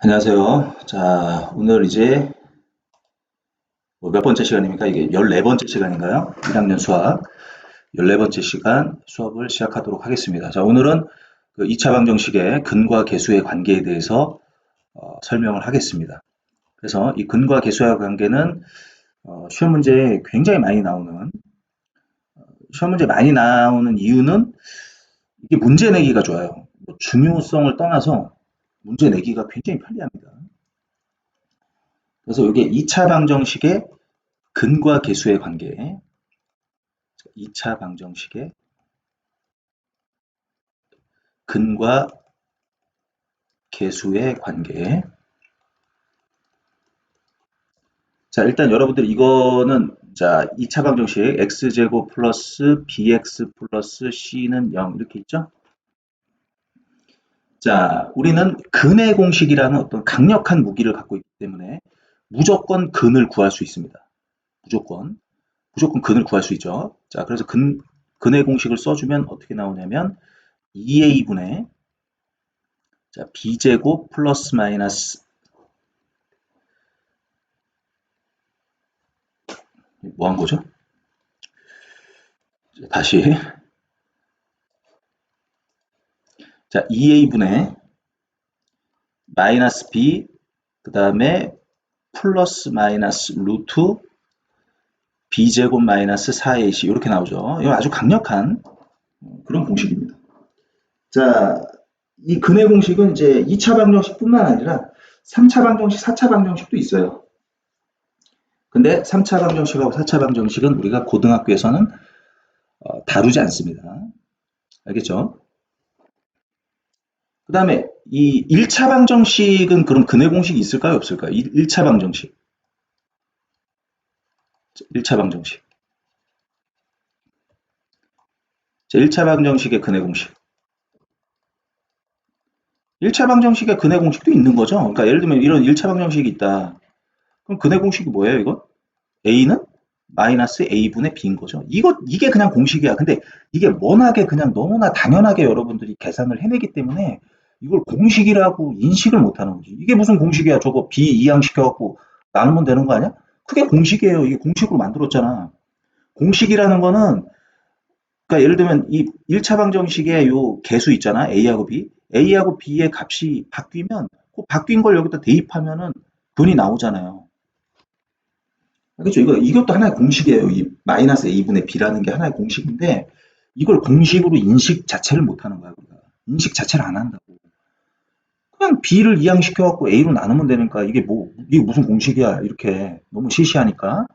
안녕하세요. 자, 오늘 이제 몇 번째 시간입니까? 이게 14번째 시간인가요? 1학년 수학 14번째 시간 수업을 시작하도록 하겠습니다. 자, 오늘은 그 2차 방정식의 근과 계수의 관계에 대해서 설명을 하겠습니다. 그래서 이 근과 계수의 관계는 시험 문제에 굉장히 많이 나오는 시험 문제 많이 나오는 이유는 이게 문제 내기가 좋아요. 뭐 중요성을 떠나서 문제 내기가 굉장히 편리합니다. 그래서 이게 2차 방정식의 근과 계수의 관계, 2차 방정식의 근과 계수의 관계. 자, 일단 여러분들 이거는 자, 2차 방정식 x제곱 플러스 bx 플러스 c는 0 이렇게 있죠? 자, 우리는 근의 공식이라는 어떤 강력한 무기를 갖고 있기 때문에 무조건 근을 구할 수 있습니다. 무조건 근을 구할 수 있죠. 자, 그래서 근의 공식을 써주면 어떻게 나오냐면 2a분의 자, b제곱 플러스 마이너스 뭐 한 거죠? 다시 자 2a분의 마이너스 b 그 다음에 플러스 마이너스 루트 b제곱 마이너스 4ac 이렇게 나오죠. 이거 아주 강력한 그런 공식입니다. 자, 이 근의 공식은 이제 2차 방정식뿐만 아니라 3차 방정식, 4차 방정식도 있어요. 근데 3차 방정식하고 4차 방정식은 우리가 고등학교에서는 다루지 않습니다. 알겠죠? 그 다음에 이 1차 방정식은 그럼 근의 공식이 있을까요? 없을까요? 1차 방정식. 1차 방정식. 자, 1차 방정식의 근의 공식. 1차 방정식의 근의 공식도 있는 거죠. 그러니까 예를 들면 이런 1차 방정식이 있다. 그럼 근의 공식이 뭐예요, 이거? a는 마이너스 a분의 b인 거죠. 이게 그냥 공식이야. 근데 이게 워낙에 그냥 너무나 당연하게 여러분들이 계산을 해내기 때문에 이걸 공식이라고 인식을 못 하는 거지. 이게 무슨 공식이야. 저거 b 이항시켜갖고 나누면 되는 거 아니야? 그게 공식이에요. 이게 공식으로 만들었잖아. 공식이라는 거는 그러니까 예를 들면 이 1차 방정식의 요 계수 있잖아. A하고 B. A하고 B의 값이 바뀌면 그 바뀐 걸 여기다 대입하면은 근이 나오잖아요. 그렇죠. 이것도 하나의 공식이에요. 이 마이너스 A분의 B라는 게 하나의 공식인데 이걸 공식으로 인식 자체를 못 하는 거야. 우리가. 인식 자체를 안 한다고. 그냥 B를 이항시켜 갖고 A로 나누면 되니까 이게 무슨 공식이야. 이렇게 너무 시시하니까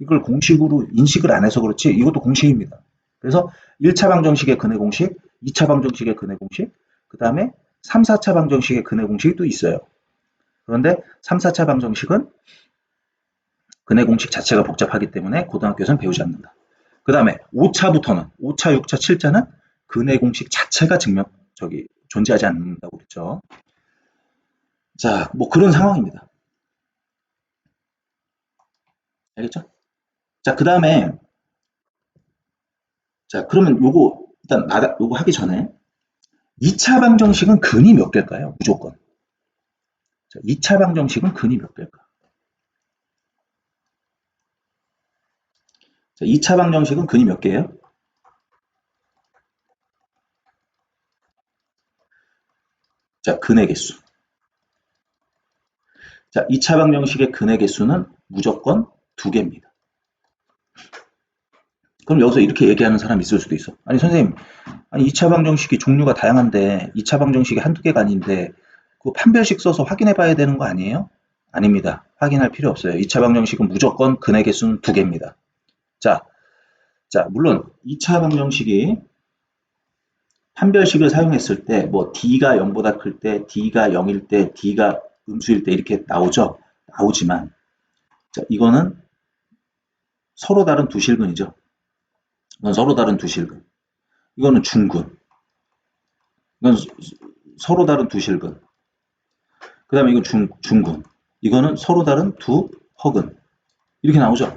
이걸 공식으로 인식을 안 해서 그렇지 이것도 공식입니다. 그래서 1차 방정식의 근의 공식, 2차 방정식의 근의 공식, 그 다음에 3, 4차 방정식의 근의 공식이 또 있어요. 그런데 3, 4차 방정식은 근의 공식 자체가 복잡하기 때문에 고등학교에서는 배우지 않는다. 그 다음에 5차부터는 5차, 6차, 7차는 근의 공식 자체가 존재하지 않는다고 그랬죠. 자, 뭐 그런 상황입니다. 알겠죠? 자, 그 다음에 자, 그러면 일단 요거 하기 전에 2차 방정식은 근이 몇 개일까요? 무조건. 자, 2차 방정식은 근이 몇 개일까? 자, 2차 방정식은 근이 몇 개예요? 자, 근의 개수. 자, 2차 방정식의 근의 개수는 무조건 2개입니다. 그럼 여기서 이렇게 얘기하는 사람이 있을 수도 있어. 아니, 선생님, 아니, 2차 방정식이 종류가 다양한데, 2차 방정식이 한두 개가 아닌데, 그 판별식 써서 확인해 봐야 되는 거 아니에요? 아닙니다. 확인할 필요 없어요. 2차 방정식은 무조건 근의 개수는 2개입니다. 자, 물론 2차 방정식이 판별식을 사용했을 때, 뭐, D가 0보다 클 때, D가 0일 때, D가 음수일 때 이렇게 나오죠? 나오지만, 자, 이거는 서로 다른 두 실근이죠. 이건 서로 다른 두 실근. 이거는 중근. 이건 서로 다른 두 실근. 그 다음에 이건 중근. 이거는 서로 다른 두 허근. 이렇게 나오죠?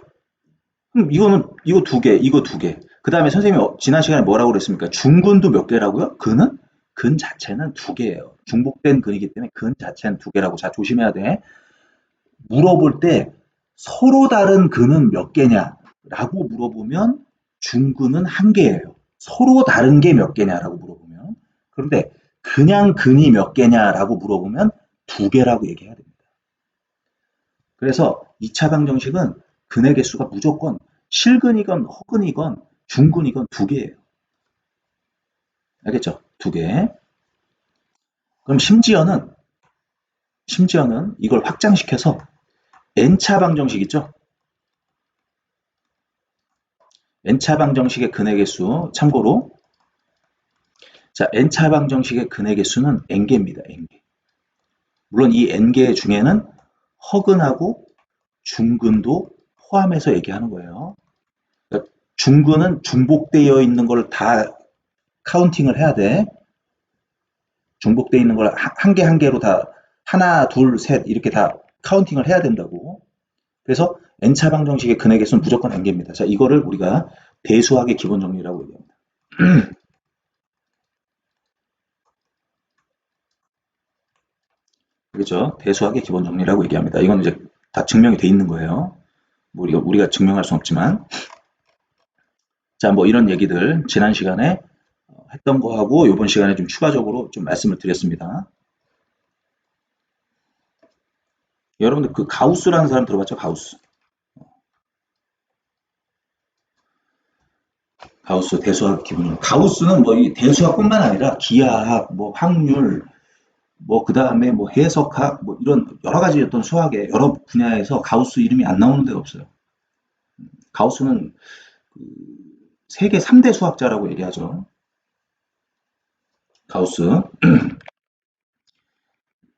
그럼 이거 두 개, 이거 두 개. 그 다음에 선생님이 지난 시간에 뭐라고 그랬습니까? 중근도 몇 개라고요? 근은? 근 자체는 두 개예요. 중복된 근이기 때문에 근 자체는 두 개라고. 자, 조심해야 돼. 물어볼 때 서로 다른 근은 몇 개냐라고 물어보면 중근은 한 개예요. 서로 다른 게 몇 개냐라고 물어보면. 그런데 그냥 근이 몇 개냐라고 물어보면 두 개라고 얘기해야 됩니다. 그래서 2차 방정식은 근의 개수가 무조건 실근이건 허근이건 중근이건 두 개예요. 알겠죠? 두 개. 그럼 심지어는 이걸 확장시켜서 n차 방정식 있죠? n차 방정식의 근의 개수 참고로 자 n차 방정식의 근의 개수는 n개입니다. n개. 물론 이 n개 중에는 허근하고 중근도 포함해서 얘기하는 거예요. 그러니까 중근은 중복되어 있는 걸 다 카운팅을 해야 돼. 중복되어 있는 걸 한 개 한 개로 다 하나, 둘, 셋 이렇게 다 카운팅을 해야 된다고. 그래서 n차 방정식의 근의 개수는 무조건 n개입니다. 자, 이거를 우리가 대수학의 기본 정리라고 얘기합니다. 그렇죠? 대수학의 기본 정리라고 얘기합니다. 이건 이제 다 증명이 돼 있는 거예요. 뭐 우리가 증명할 수는 없지만. 자, 뭐 이런 얘기들 지난 시간에 했던 거하고 이번 시간에 좀 추가적으로 좀 말씀을 드렸습니다. 여러분들 그 가우스라는 사람 들어봤죠? 가우스. 가우스 대수학 기본으로. 가우스는 뭐 이 대수학뿐만 아니라 기하학, 뭐 확률, 뭐 그다음에 뭐 해석학, 뭐 이런 여러 가지 어떤 수학의 여러 분야에서 가우스 이름이 안 나오는 데가 없어요. 가우스는 그 세계 3대 수학자라고 얘기하죠. 가우스.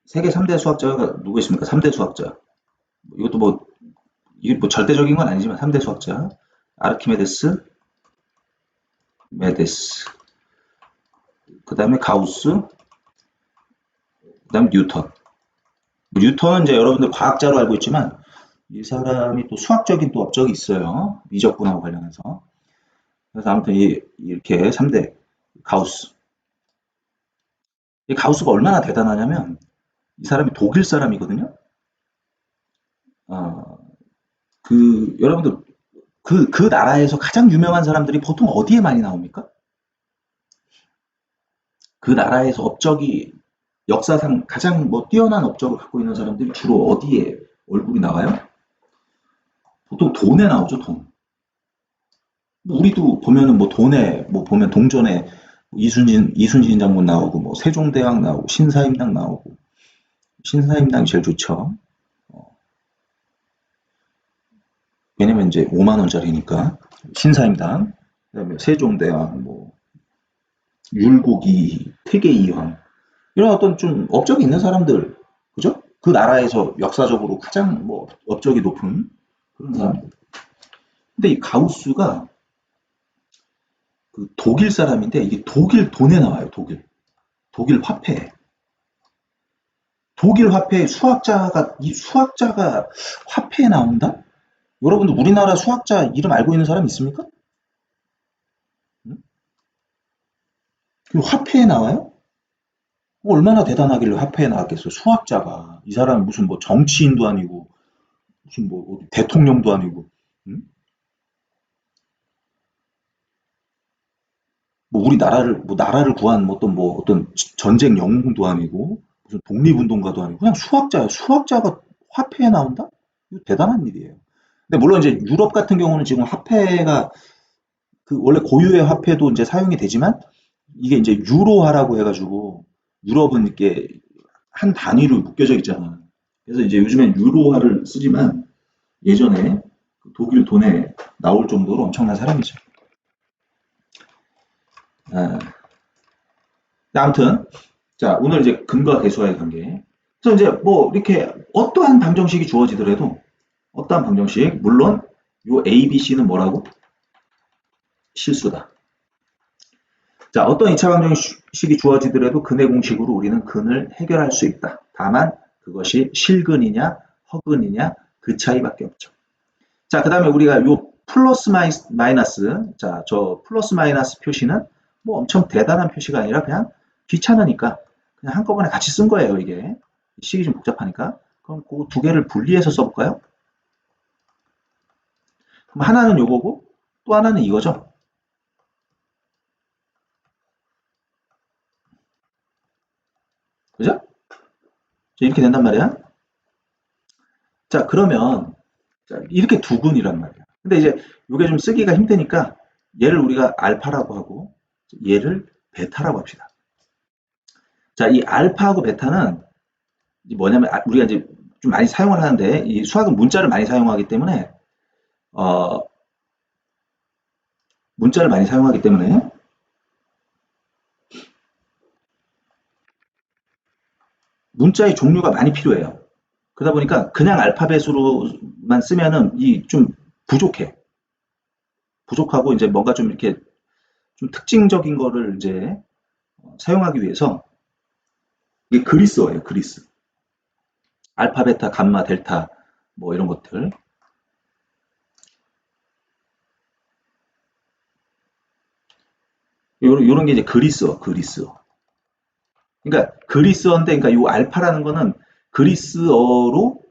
세계 3대 수학자가 누구 있습니까? 3대 수학자. 이것도 뭐 이게 뭐 절대적인 건 아니지만 3대 수학자. 아르키메데스, 메데스. 그다음에 가우스, 그다음에 뉴턴. 뉴턴은 이제 여러분들 과학자로 알고 있지만 이 사람이 또 수학적인 또 업적이 있어요. 미적분하고 관련해서. 그래서 아무튼 이렇게 3대 가우스. 이 가우스가 얼마나 대단하냐면 이 사람이 독일 사람이거든요. 어, 여러분들 그 나라에서 가장 유명한 사람들이 보통 어디에 많이 나옵니까? 그 나라에서 업적이 역사상 가장 뭐 뛰어난 업적을 갖고 있는 사람들이 주로 어디에 얼굴이 나와요? 보통 돈에 나오죠, 돈. 뭐 우리도 보면은 뭐 돈에 뭐 보면 동전에 이순신 장군 나오고 뭐 세종대왕 나오고 신사임당 나오고 신사임당이 제일 좋죠. 왜냐면 이제 5만 원짜리니까 신사임당, 그다음에 세종대왕, 뭐 율곡이, 태계이황 이런 어떤 좀 업적이 있는 사람들, 그죠? 그 나라에서 역사적으로 가장 뭐 업적이 높은 그런 사람들. 근데 이 가우스가 그 독일 사람인데 이게 독일 돈에 나와요. 독일 화폐. 독일 화폐 수학자가 이 수학자가 화폐에 나온다? 여러분들 우리나라 수학자 이름 알고 있는 사람 있습니까? 응? 그 화폐에 나와요? 얼마나 대단하길래 화폐에 나왔겠어요. 수학자가. 이 사람은 무슨 뭐 정치인도 아니고 무슨 뭐 대통령도 아니고. 응? 뭐 우리 나라를 구한 어떤 전쟁 영웅도 아니고 무슨 독립운동가도 아니고 그냥 수학자예요. 수학자가 화폐에 나온다? 이거 대단한 일이에요. 근데 물론 이제 유럽 같은 경우는 지금 화폐가 그 원래 고유의 화폐도 이제 사용이 되지만 이게 이제 유로화라고 해가지고 유럽은 이렇게 한 단위로 묶여져 있잖아. 그래서 이제 요즘엔 유로화를 쓰지만 예전에 그 독일 돈에 나올 정도로 엄청난 사람이죠. 아, 아무튼 자 오늘 이제 근과 대수와의 관계. 그래서 이제 뭐 이렇게 어떠한 방정식이 주어지더라도 어떠한 방정식 물론 요 A, B, C는 뭐라고? 실수다. 자 어떤 2차 방정식이 주어지더라도 근의 공식으로 우리는 근을 해결할 수 있다. 다만 그것이 실근이냐 허근이냐 그 차이밖에 없죠. 자 그 다음에 우리가 요 플러스 마이너스 자 저 플러스 마이너스 표시는 뭐 엄청 대단한 표시가 아니라 그냥 귀찮으니까 그냥 한꺼번에 같이 쓴 거예요, 이게. 식이 좀 복잡하니까. 그럼 그 두 개를 분리해서 써볼까요? 그럼 하나는 요거고 또 하나는 이거죠. 그죠? 이렇게 된단 말이야. 자, 그러면 자, 이렇게 두근이란 말이야. 근데 이제 이게 좀 쓰기가 힘드니까 얘를 우리가 알파라고 하고 얘를 베타라고 합시다. 자, 이 알파하고 베타는 뭐냐면 우리가 이제 좀 많이 사용을 하는데 이 수학은 문자를 많이 사용하기 때문에 어, 문자를 많이 사용하기 때문에 문자의 종류가 많이 필요해요. 그러다 보니까 그냥 알파벳으로만 쓰면은 이 좀 부족해. 부족하고 이제 뭔가 좀 이렇게 좀 특징적인 거를 이제 사용하기 위해서 이게 그리스어예요, 그리스. 알파, 베타, 감마, 델타 뭐 이런 것들. 요런 게 이제 그리스어, 그리스어. 그러니까 그리스어인데 그러니까 요 알파라는 거는 그리스어로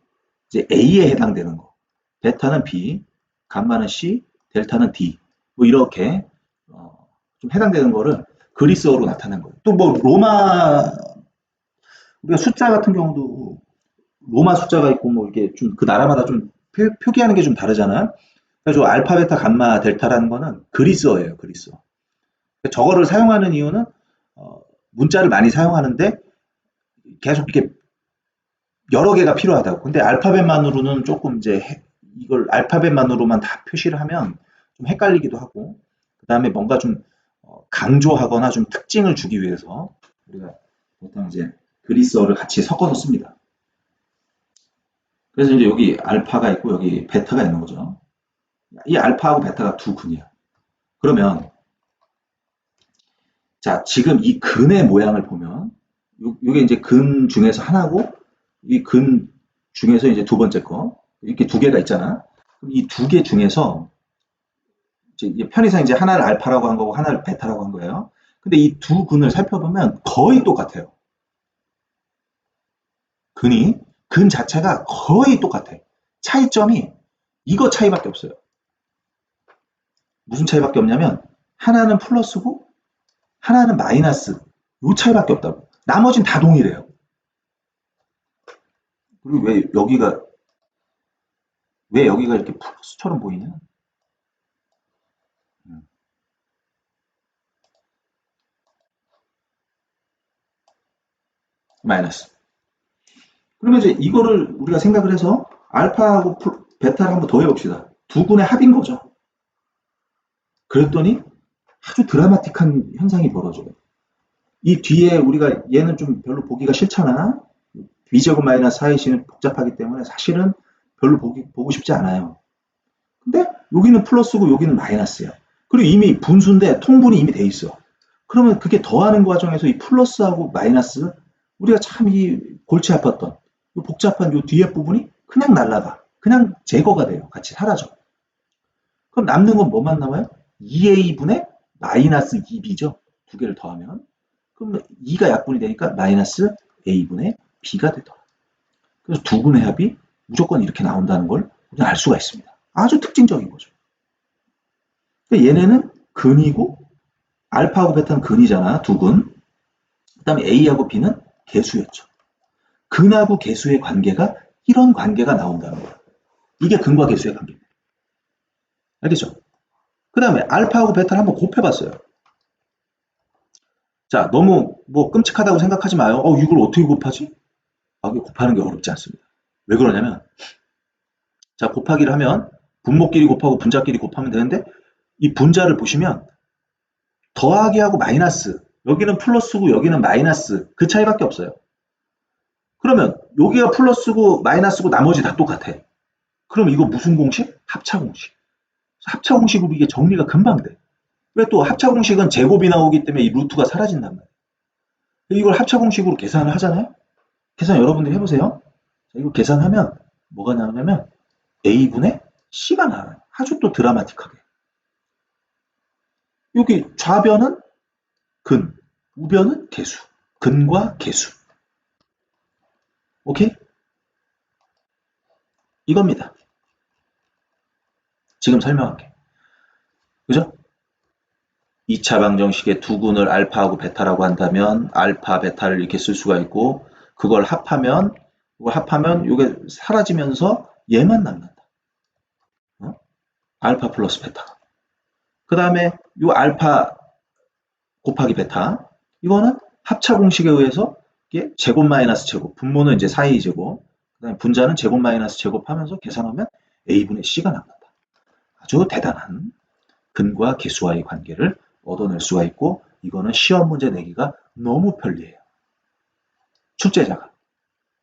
이제 A에 해당되는 거. 베타는 B, 감마는 C, 델타는 D. 뭐 이렇게 좀 해당되는 거를 그리스어로 나타낸 거예요. 또 뭐 로마 우리가 숫자 같은 경우도 로마 숫자가 있고 뭐 이게 좀 그 나라마다 좀 표기하는 게 좀 다르잖아요. 그래서 알파, 베타, 감마, 델타라는 거는 그리스어예요, 그리스어. 저거를 사용하는 이유는 어, 문자를 많이 사용하는데 계속 이렇게 여러 개가 필요하다고. 근데 알파벳만으로는 조금 이제 이걸 알파벳만으로만 다 표시를 하면 좀 헷갈리기도 하고, 그 다음에 뭔가 좀 강조하거나 좀 특징을 주기 위해서 우리가 보통 이제 그리스어를 같이 섞어서 씁니다. 그래서 이제 여기 알파가 있고 여기 베타가 있는 거죠. 이 알파하고 베타가 두 근이야. 그러면 자, 지금 이 근의 모양을 보면 요게 이제 근 중에서 하나고 이 근 중에서 이제 두 번째 거 이렇게 두 개가 있잖아. 이 두 개 중에서 이제 편의상 이제 하나를 알파라고 한 거고 하나를 베타라고 한 거예요. 근데 이 두 근을 살펴보면 거의 똑같아요. 근이 근 자체가 거의 똑같아. 차이점이 이거 차이밖에 없어요. 무슨 차이밖에 없냐면 하나는 플러스고 하나는 마이너스. 요 차이밖에 없다고. 나머진 다 동일해요. 그리고 왜 여기가 이렇게 플러스처럼 보이냐? 음, 마이너스. 그러면 이제 이거를 우리가 생각을 해서 알파하고 베타를 한번 더 해봅시다. 두 군의 합인 거죠. 그랬더니 아주 드라마틱한 현상이 벌어져요. 이 뒤에 우리가 얘는 좀 별로 보기가 싫잖아. B제곱 마이너스 4AC는 복잡하기 때문에 사실은 별로 보고 싶지 않아요. 근데 여기는 플러스고 여기는 마이너스야. 그리고 이미 분수인데 통분이 이미 돼 있어. 그러면 그게 더하는 과정에서 이 플러스하고 마이너스 우리가 참 이 골치 아팠던 이 복잡한 이 뒤에 부분이 그냥 날라가. 그냥 제거가 돼요. 같이 사라져. 그럼 남는 건 뭐만 남아요? 2a분의 마이너스 2b죠. 두 개를 더하면. 그럼 2가 약분이 되니까 마이너스 a분의 b가 되더라. 그래서 두 분의 합이 무조건 이렇게 나온다는 걸 우리가 알 수가 있습니다. 아주 특징적인 거죠. 그러니까 얘네는 근이고 알파하고 베타는 근이잖아. 두 근. 그다음에 A하고 B는 개수였죠. 근하고 개수의 관계가 이런 관계가 나온다는 거야. 이게 근과 개수의 관계입니다. 알겠죠? 그 다음에 알파하고 베타를 한번 곱해봤어요. 자, 너무 뭐 끔찍하다고 생각하지 마요. 이걸 어떻게 곱하지? 이게 곱하는 게 어렵지 않습니다. 왜 그러냐면, 자, 곱하기를 하면 분모끼리 곱하고 분자끼리 곱하면 되는데, 이 분자를 보시면 더하기하고 마이너스, 여기는 플러스고 여기는 마이너스, 그 차이밖에 없어요. 그러면 여기가 플러스고 마이너스고 나머지 다 똑같아. 그럼 이거 무슨 공식? 합차 공식. 합차 공식으로 이게 정리가 금방 돼. 왜 또 합차 공식은 제곱이 나오기 때문에 이 루트가 사라진단 말이에요. 이걸 합차 공식으로 계산을 하잖아요. 계산 여러분들이 해보세요. 자, 이거 계산하면 뭐가 나오냐면 A분의 C가 나와요. 아주 또 드라마틱하게. 여기 좌변은 근, 우변은 개수. 근과 계수. 오케이? 이겁니다. 지금 설명할게. 그죠? 2차 방정식의 두 근을 알파하고 베타라고 한다면 알파, 베타를 이렇게 쓸 수가 있고 그걸 합하면 이게 사라지면서 얘만 남는다. 어? 알파 플러스 베타. 그 다음에 이 알파 곱하기 베타 이거는 합차 공식에 의해서 이게 제곱 마이너스 제곱 분모는 이제 4a 제곱 그다음에 분자는 제곱 마이너스 제곱하면서 계산하면 a분의 c가 나온다. 아주 대단한 근과 계수와의 관계를 얻어낼 수가 있고 이거는 시험 문제 내기가 너무 편리해요. 출제자가.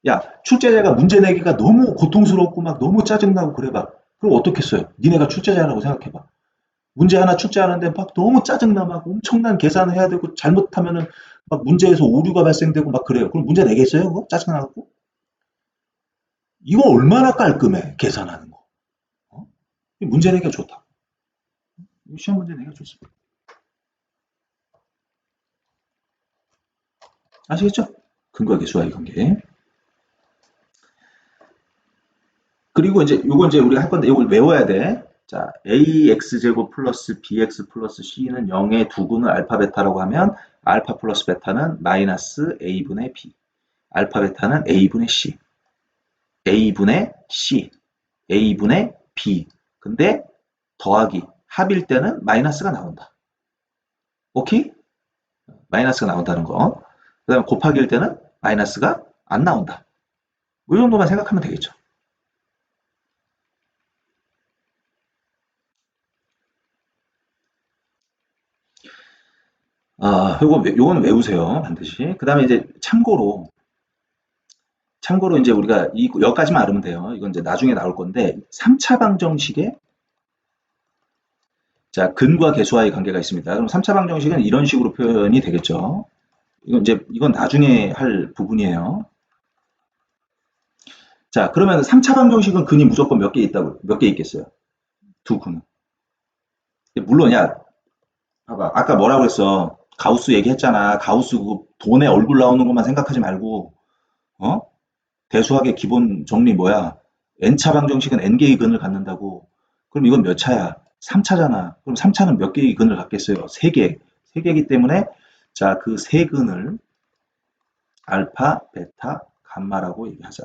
야, 출제자가 문제 내기가 너무 고통스럽고 막 너무 짜증나고 그래봐. 그럼 어떻겠어요? 니네가 출제자라고 생각해봐. 문제 하나 출제하는데 막 너무 짜증나 막 엄청난 계산을 해야 되고 잘못하면은 막 문제에서 오류가 발생되고 막 그래요. 그럼 문제 내겠어요? 그거 짜증나갖고? 이거 얼마나 깔끔해 계산하는 거. 어? 문제 내기가 좋다. 시험 문제 내기가 좋습니다. 아시겠죠? 근과 계수와의 관계. 그리고 이제 요거 이제 우리가 할 건데 이걸 외워야 돼. 자, ax제곱 플러스 bx 플러스 c는 0의 두 근을 알파 베타라고 하면 알파 플러스 베타는 마이너스 a분의 b. 알파 베타는 a분의 c. a분의 c. a분의 b. 근데 더하기 합일 때는 마이너스가 나온다. 오케이? 마이너스가 나온다는 거. 그 다음에 곱하기일 때는 마이너스가 안 나온다. 이 정도만 생각하면 되겠죠. 요건 외우세요. 반드시. 그 다음에 이제 참고로 이제 우리가 여기까지만 알으면 돼요. 이건 이제 나중에 나올 건데, 3차 방정식에 자, 근과 계수와의 관계가 있습니다. 그럼 3차 방정식은 이런 식으로 표현이 되겠죠. 이건 나중에 할 부분이에요. 자, 그러면 3차 방정식은 근이 무조건 몇 개 있겠어요? 두 근은. 물론, 야, 봐봐. 아까 뭐라고 그랬어? 가우스 얘기했잖아. 가우스 그 돈에 얼굴 나오는 것만 생각하지 말고, 어? 대수학의 기본 정리 뭐야? n차 방정식은 n개의 근을 갖는다고. 그럼 이건 몇 차야? 3차잖아. 그럼 3차는 몇 개의 근을 갖겠어요? 3개. 3개이기 때문에 자, 그 세 근을 알파, 베타, 감마라고 얘기하자.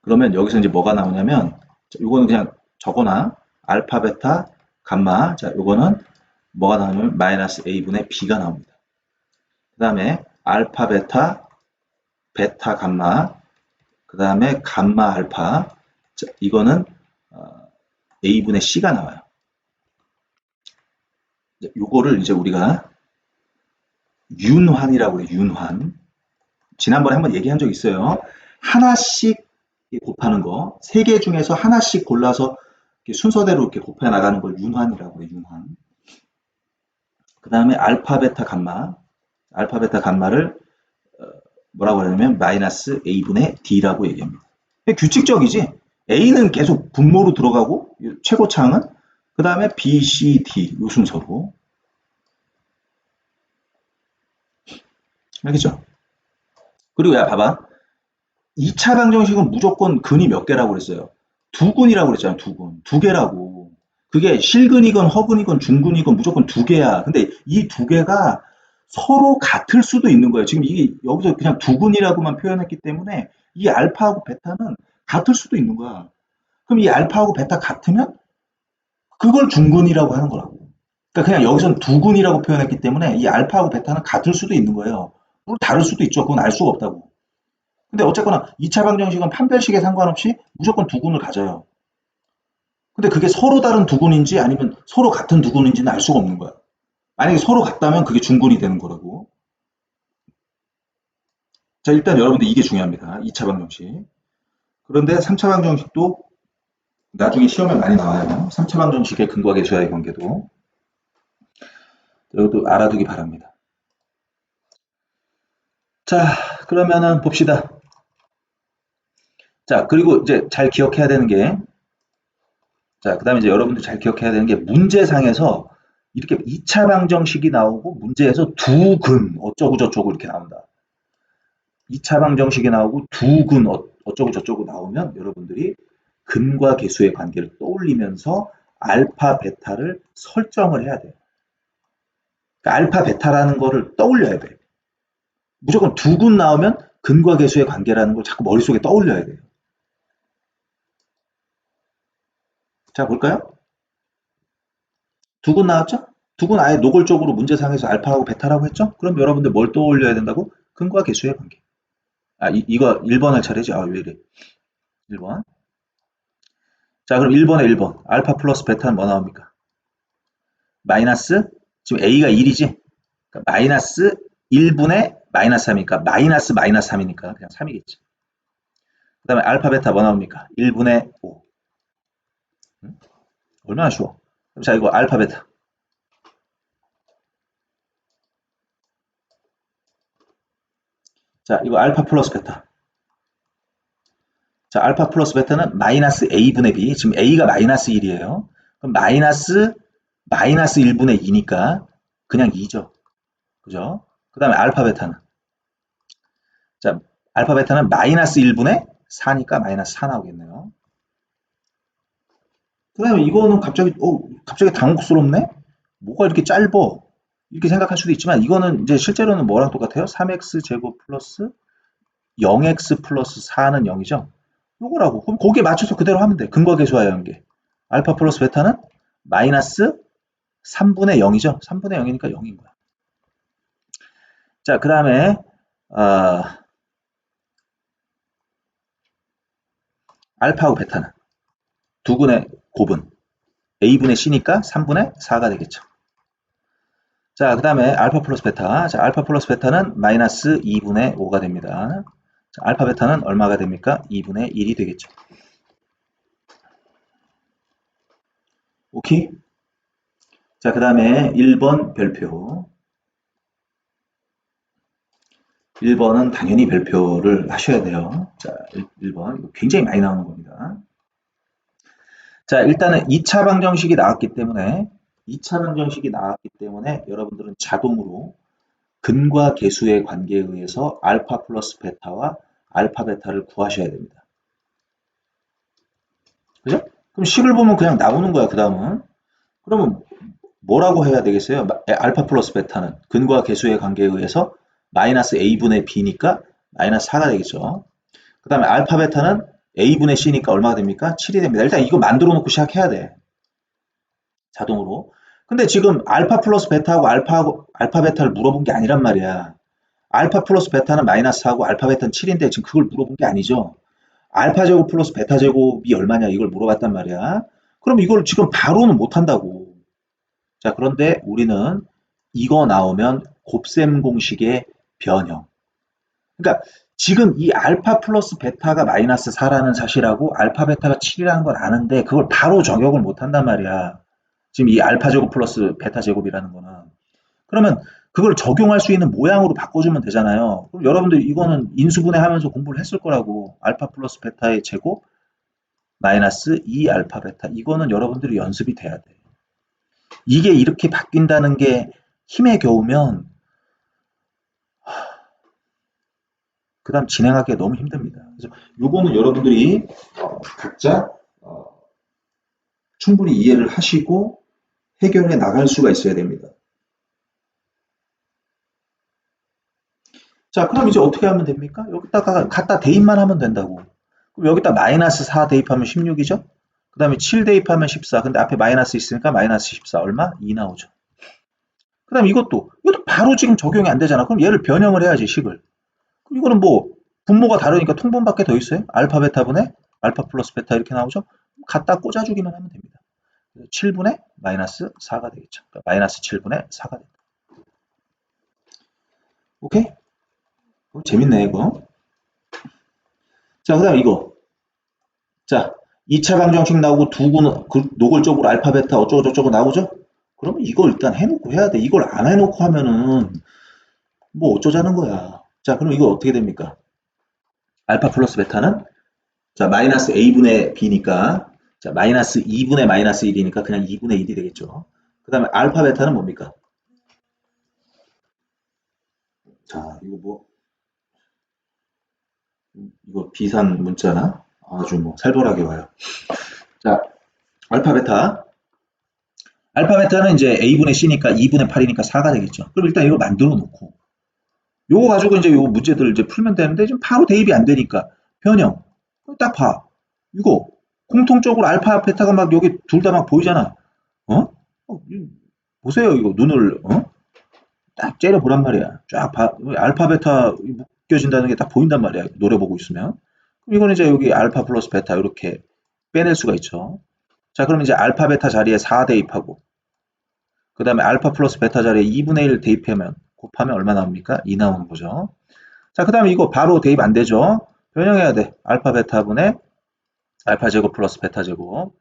그러면 여기서 이제 뭐가 나오냐면 이거는 그냥 적어놔. 알파, 베타, 감마. 자, 이거는 뭐가 나오냐면 마이너스 a분의 b가 나옵니다. 그 다음에 알파, 베타, 베타, 감마. 그 다음에 감마, 알파. 자, 이거는 a분의 c가 나와요. 요거를 이제 우리가 윤환이라고 해요. 윤환. 지난번에 한번 얘기한 적 있어요. 하나씩 곱하는 거. 세 개 중에서 하나씩 골라서 이렇게 순서대로 이렇게 곱해 나가는 걸 윤환이라고 해요. 윤환. 그 다음에 알파, 베타, 감마. 알파, 베타, 감마를 뭐라고 하냐면 마이너스 a분의 d라고 얘기합니다. 규칙적이지. a는 계속 분모로 들어가고 최고차항은 그 다음에 b, c, d 요 순서로. 알겠죠? 그리고 야 봐봐. 2차 방정식은 무조건 근이 몇 개라고 그랬어요? 두 근이라고 그랬잖아, 두 근. 두 개라고. 그게 실근이건 허근이건 중근이건 무조건 두 개야. 근데 이 두 개가 서로 같을 수도 있는 거예요. 지금 이게 여기서 그냥 두 근이라고만 표현했기 때문에 이 알파하고 베타는 같을 수도 있는 거야. 그럼 이 알파하고 베타 같으면 그걸 중근이라고 하는 거라고. 그러니까 그냥 여기서는 두 근이라고 표현했기 때문에 이 알파하고 베타는 같을 수도 있는 거예요. 물론 다를 수도 있죠. 그건 알 수가 없다고. 근데 어쨌거나 2차 방정식은 판별식에 상관없이 무조건 두 근을 가져요. 근데 그게 서로 다른 두 근인지 아니면 서로 같은 두 근인지는 알 수가 없는 거야. 만약에 서로 같다면 그게 중근이 되는 거라고. 자, 일단 여러분들 이게 중요합니다. 2차 방정식. 그런데 3차 방정식도 나중에 시험에 많이 나와요. 3차 방정식의 근과 계수와의 관계도. 이것도 알아두기 바랍니다. 자, 그러면은 봅시다. 자, 그리고 이제 잘 기억해야 되는 게, 자, 그 다음에 이제 여러분들 잘 기억해야 되는 게 문제상에서 이렇게 2차 방정식이 나오고 문제에서 두 근 어쩌고 저쩌고 이렇게 나온다. 2차 방정식이 나오고 두 근 어쩌고 저쩌고 나오면 여러분들이 근과 계수의 관계를 떠올리면서 알파, 베타를 설정을 해야 돼요. 그러니까 알파, 베타라는 거를 떠올려야 돼. 무조건 두 근 나오면 근과 계수의 관계라는 걸 자꾸 머릿속에 떠올려야 돼요. 자, 볼까요? 두 근 나왔죠? 두 근 아예 노골적으로 문제상에서 알파하고 베타라고 했죠? 그럼 여러분들 뭘 떠올려야 된다고? 근과 계수의 관계. 아, 이거 1번 할 차례지? 아, 왜 이래? 1번. 자, 그럼 1번에 1번. 알파 플러스 베타는 뭐 나옵니까? 마이너스, 지금 A가 1이지? 그러니까 마이너스 1분의 마이너스 3이니까 마이너스 마이너스 3이니까 그냥 3이겠지. 그 다음에 알파 베타 뭐 나옵니까? 1분의 5. 응? 얼마나 쉬워. 자, 이거 알파 베타. 자, 이거 알파 플러스 베타. 자, 알파 플러스 베타는 마이너스 A분의 B. 지금 A가 마이너스 1이에요. 그럼 마이너스 1분의 2니까 그냥 2죠. 그죠? 그 다음에 알파 베타는. 자, 알파 베타는 마이너스 1분의 4니까 마이너스 4 나오겠네요. 그 다음에 이거는 갑자기 당혹스럽네? 뭐가 이렇게 짧어? 이렇게 생각할 수도 있지만 이거는 이제 실제로는 뭐랑 똑같아요? 3x 제곱 플러스 0x 플러스 4는 0이죠? 요거라고. 그럼 거기에 맞춰서 그대로 하면 돼. 근과 계수와의 관계. 알파 플러스 베타는 마이너스 3분의 0이죠? 3분의 0이니까 0인 거야. 자, 그 다음에 알파하고 베타는 두 근의 곱은 a분의 c니까 3분의 4가 되겠죠. 자, 그 다음에 알파 플러스 베타. 자, 알파 플러스 베타는 마이너스 2분의 5가 됩니다. 자, 알파 베타는 얼마가 됩니까? 2분의 1이 되겠죠. 오케이? 자, 그 다음에 1번 별표. 1번은 당연히 별표를 하셔야 돼요. 자, 1번. 굉장히 많이 나오는 겁니다. 자, 일단은 2차 방정식이 나왔기 때문에 2차 방정식이 나왔기 때문에 여러분들은 자동으로 근과 계수의 관계에 의해서 알파 플러스 베타와 알파 베타를 구하셔야 됩니다. 그죠? 그럼 식을 보면 그냥 나오는 거야, 그 다음은. 그러면 뭐라고 해야 되겠어요? 알파 플러스 베타는 근과 계수의 관계에 의해서 마이너스 a분의 b니까 마이너스 4가 되겠죠. 그 다음에 알파 베타는 a분의 c니까 얼마가 됩니까? 7이 됩니다. 일단 이거 만들어 놓고 시작해야 돼. 자동으로. 근데 지금 알파 플러스 베타하고 알파 베타를 물어본 게 아니란 말이야. 알파 플러스 베타는 마이너스 4고 알파 베타는 7인데 지금 그걸 물어본 게 아니죠. 알파 제곱 플러스 베타 제곱이 얼마냐 이걸 물어봤단 말이야. 그럼 이걸 지금 바로는 못 한다고. 자, 그런데 우리는 이거 나오면 곱셈 공식의 변형. 그러니까 지금 이 알파 플러스 베타가 마이너스 4라는 사실하고 알파 베타가 7이라는 걸 아는데 그걸 바로 적용을 못 한단 말이야. 지금 이 알파 제곱 플러스 베타 제곱이라는 거는. 그러면 그걸 적용할 수 있는 모양으로 바꿔주면 되잖아요. 그럼 여러분들 이거는 인수분해 하면서 공부를 했을 거라고. 알파 플러스 베타의 제곱 마이너스 2 알파 베타. 이거는 여러분들이 연습이 돼야 돼. 이게 이렇게 바뀐다는 게 힘에 겨우면 그 다음 진행하기가 너무 힘듭니다. 그래서 요거는 여러분들이 각자 충분히 이해를 하시고 해결해 나갈 수가 있어야 됩니다. 자, 그럼 이제 어떻게 하면 됩니까? 여기다가 갖다 대입만 하면 된다고. 그럼 여기다 마이너스 4 대입하면 16이죠? 그 다음에 7 대입하면 14. 근데 앞에 마이너스 있으니까 마이너스 14 얼마? 2 나오죠. 그 다음에 이것도 바로 지금 적용이 안 되잖아. 그럼 얘를 변형을 해야지, 식을. 그럼 이거는 뭐 분모가 다르니까 통분밖에 더 있어요? 알파 베타분의 알파 플러스 베타 이렇게 나오죠? 갖다 꽂아주기만 하면 됩니다. 7분의 마이너스 4가 되겠죠. 그러니까 마이너스 7분의 4가 됩니다. 오케이? 재밌네, 이거. 자, 그 다음 이거. 자, 2차 방정식 나오고 두구는 노골적으로 알파 베타 어쩌고저쩌고 나오죠? 그러면 이거 일단 해놓고 해야 돼. 이걸 안 해놓고 하면은 뭐 어쩌자는 거야. 자, 그럼 이거 어떻게 됩니까? 알파 플러스 베타는 자 마이너스 a분의 b니까 자 마이너스 2분의 마이너스 1이니까 그냥 2분의 1이 되겠죠. 그 다음에 알파 베타는 뭡니까? 자, 이거 뭐, 이거 비산 문자나 아주 뭐 살벌하게 와요. 자, 알파 베타. 알파 베타는 이제 A분의 C니까 2분의 8이니까 4가 되겠죠. 그럼 일단 이거 만들어 놓고, 요거 가지고 이제 요 문제들 이제 풀면 되는데 지금 바로 대입이 안 되니까 변형. 딱 봐. 이거 공통적으로 알파 베타가 막 여기 둘 다 막 보이잖아. 어? 보세요. 이거 눈을 딱 째려보란 말이야. 쫙 봐. 알파 베타 묶여진다는 게 딱 보인단 말이야. 노래 보고 있으면. 그럼 이거는 이제 여기 알파 플러스 베타 이렇게 빼낼 수가 있죠. 자, 그럼 이제 알파 베타 자리에 4 대입하고 그 다음에 알파 플러스 베타 자리에 2분의 1 대입하면 곱하면 얼마 나옵니까? 2 나오는 거죠. 자, 그 다음에 이거 바로 대입 안 되죠. 변형해야 돼. 알파 베타분의 알파 제곱 플러스 베타 제곱.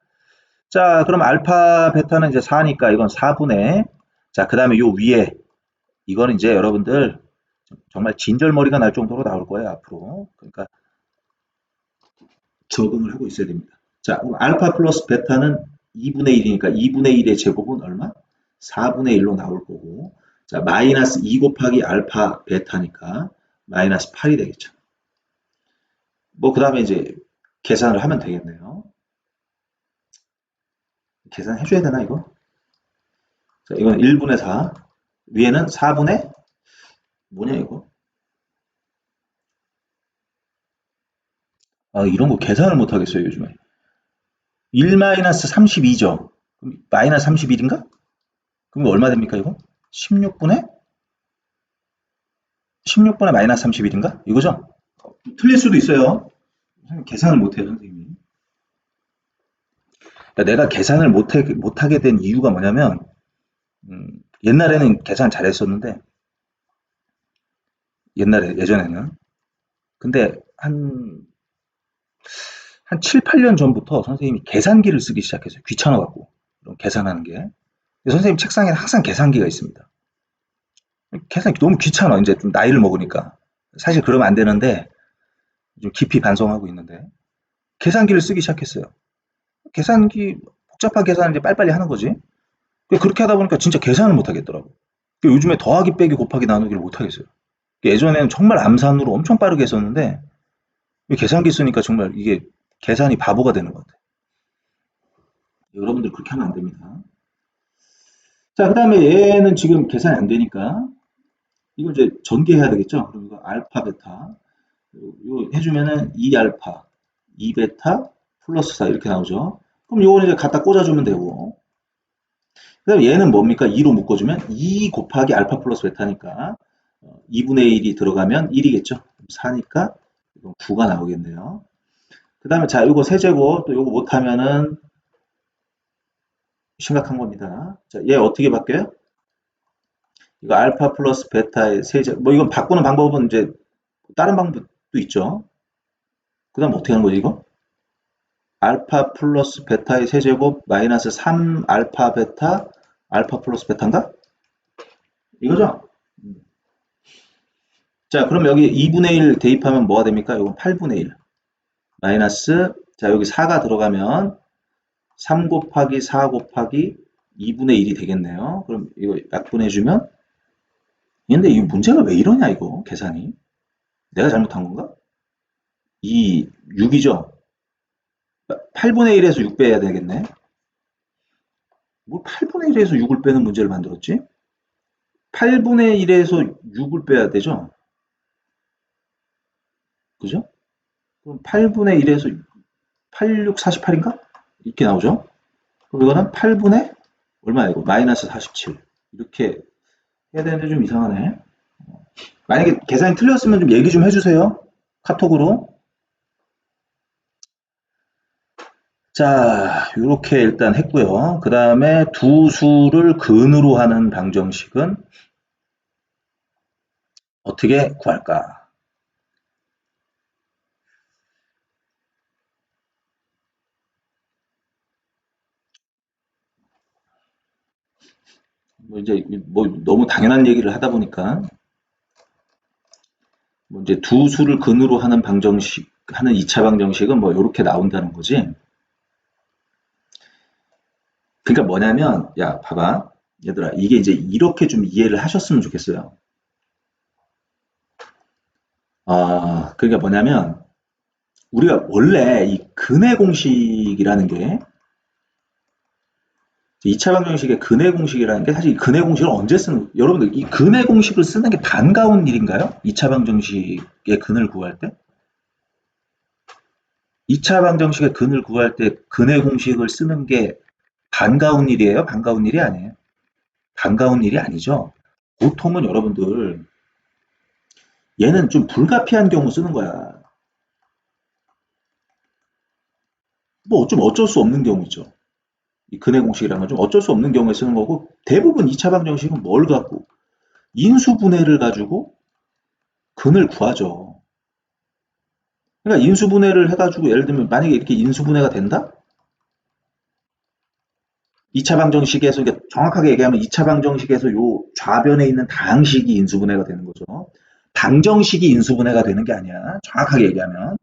자, 그럼 알파 베타는 이제 4니까 이건 4분의 자, 그 다음에 요 위에 이거는 이제 여러분들 정말 진절머리가 날 정도로 나올 거예요, 앞으로. 그러니까 적응을 하고 있어야 됩니다. 자, 그럼 알파 플러스 베타는 2분의 1이니까 2분의 1의 제곱은 얼마? 4분의 1로 나올 거고. 자, 마이너스 2 곱하기 알파 베타니까 마이너스 8이 되겠죠. 뭐, 그 다음에 이제 계산을 하면 되겠네요. 계산해줘야 되나, 이거? 자, 이건 1분의 4. 위에는 4분의 뭐냐, 이거? 아, 이런 거 계산을 못 하겠어요, 요즘에. 1 마이너스 32죠. 그럼 마이너스 31인가? 그럼 얼마 됩니까, 이거? 16분의 16분의 마이너스 31인가? 이거죠? 틀릴 수도 있어요. 계산을 못해요, 선생님이. 그러니까 내가 계산을 못하게 된 이유가 뭐냐면, 옛날에는 계산 잘했었는데, 예전에는. 근데 한 7, 8년 전부터 선생님이 계산기를 쓰기 시작했어요. 귀찮아갖고. 계산하는 게. 선생님 책상에는 항상 계산기가 있습니다. 계산기 너무 귀찮아. 이제 좀 나이를 먹으니까. 사실 그러면 안 되는데, 좀 깊이 반성하고 있는데, 계산기를 쓰기 시작했어요. 계산기, 복잡한 계산을 이제 빨리빨리 하는 거지. 그렇게 하다 보니까 진짜 계산을 못 하겠더라고. 요즘에 더하기, 빼기, 곱하기, 나누기를 못 하겠어요. 예전에는 정말 암산으로 엄청 빠르게 했었는데, 계산기 쓰니까 정말 이게 계산이 바보가 되는 것 같아요. 여러분들 그렇게 하면 안 됩니다. 자, 그 다음에 얘는 지금 계산이 안 되니까, 이걸 이제 전개해야 되겠죠? 그럼 이거 알파, 베타. 이거 해주면은 2알파, 2베타, 플러스 4 이렇게 나오죠? 그럼 요거는 이제 갖다 꽂아주면 되고, 그 다음에 얘는 뭡니까? 2로 묶어주면 2 곱하기 알파 플러스 베타니까 2분의 1이 들어가면 1이겠죠? 4니까 9가 나오겠네요. 그 다음에 자, 이거 세제곱 또 이거 못하면은 심각한 겁니다. 자, 얘 어떻게 바뀌어요? 이거 알파 플러스 베타의 세제곱, 뭐 이건 바꾸는 방법은 이제 다른 방법도 있죠. 그 다음 어떻게 하는 거지 이거? 알파 플러스 베타의 세제곱 마이너스 3 알파 베타 알파 플러스 베타인가? 이거죠? 자, 그럼 여기 2분의 1 대입하면 뭐가 됩니까? 이건 8분의 1 마이너스 자, 여기 4가 들어가면 3 곱하기 4 곱하기 2분의 1이 되겠네요. 그럼 이거 약분해주면 근데 이 문제가 왜 이러냐 이거 계산이 내가 잘못한 건가? 2, 6이죠? 8분의 1에서 6 빼야 되겠네. 뭐 8분의 1에서 6을 빼는 문제를 만들었지? 8분의 1에서 6을 빼야 되죠? 그죠? 그럼 8분의 1에서 8, 6, 48인가? 이렇게 나오죠? 그럼 이거는 8분의 얼마야 이거? 마이너스 47. 이렇게 해야 되는데 좀 이상하네. 만약에 계산이 틀렸으면 좀 얘기 좀 해주세요. 카톡으로. 자, 이렇게 일단 했고요. 그 다음에 두 수를 근으로 하는 방정식은 어떻게 구할까? 뭐 이제 뭐 너무 당연한 얘기를 하다 보니까 뭐 이제 두 수를 근으로 하는 방정식 하는 2차 방정식은 뭐 이렇게 나온다는 거지. 그러니까 뭐냐면 야 봐봐. 얘들아, 이게 이제 이렇게 좀 이해를 하셨으면 좋겠어요. 그러니까 뭐냐면, 우리가 원래 이 근해 공식이라는 게, 2차 방정식의 근해 공식이라는 게 사실 이 근해 공식을 언제 쓰는, 여러분들 이 근해 공식을 쓰는 게 반가운 일인가요? 2차 방정식의 근을 구할 때? 2차 방정식의 근을 구할 때 근해 공식을 쓰는 게 반가운 일이에요? 반가운 일이 아니에요? 반가운 일이 아니죠. 보통은 여러분들 얘는 좀 불가피한 경우 쓰는 거야. 뭐 좀 어쩔 수 없는 경우 있죠. 이 근해 공식이라는 건 좀 어쩔 수 없는 경우에 쓰는 거고 대부분 2차 방정식은 뭘 갖고 인수분해를 가지고 근을 구하죠. 그러니까 인수분해를 해가지고 예를 들면 만약에 이렇게 인수분해가 된다? 2차 방정식에서 이게 정확하게 얘기하면 2차 방정식에서 요 좌변에 있는 다항식이 인수분해가 되는 거죠. 방정식이 인수분해가 되는 게 아니야. 정확하게 얘기하면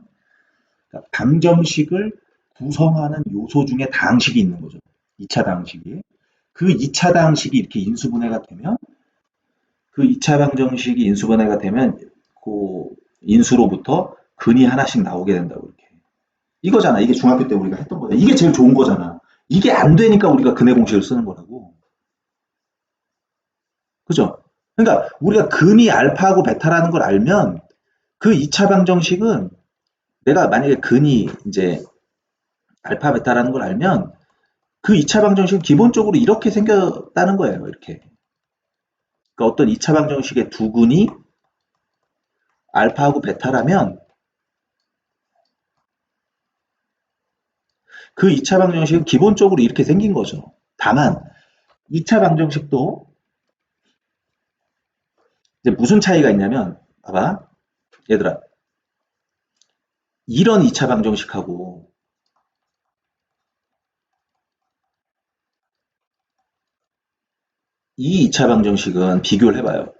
그러니까 방정식을 구성하는 요소 중에 다항식이 있는 거죠. 2차 다항식이. 그 2차 다항식이 이렇게 인수분해가 되면 그 2차 방정식이 인수분해가 되면 그 인수로부터 근이 하나씩 나오게 된다고 이렇게. 이거잖아. 이게 중학교 때 우리가 했던 거잖아. 이게 제일 좋은 거잖아. 이게 안 되니까 우리가 근해 공식을 쓰는 거라고. 그죠? 그러니까 우리가 근이 알파하고 베타라는 걸 알면 그 2차 방정식은 내가 만약에 근이 이제 알파 베타라는 걸 알면 그 2차 방정식은 기본적으로 이렇게 생겼다는 거예요. 이렇게. 그러니까 어떤 2차 방정식의 두 근이 알파하고 베타라면 그 2차 방정식은 기본적으로 이렇게 생긴 거죠. 다만 2차 방정식도 이제 무슨 차이가 있냐면 봐봐. 얘들아. 이런 2차 방정식하고 이 2차 방정식은 비교를 해봐요.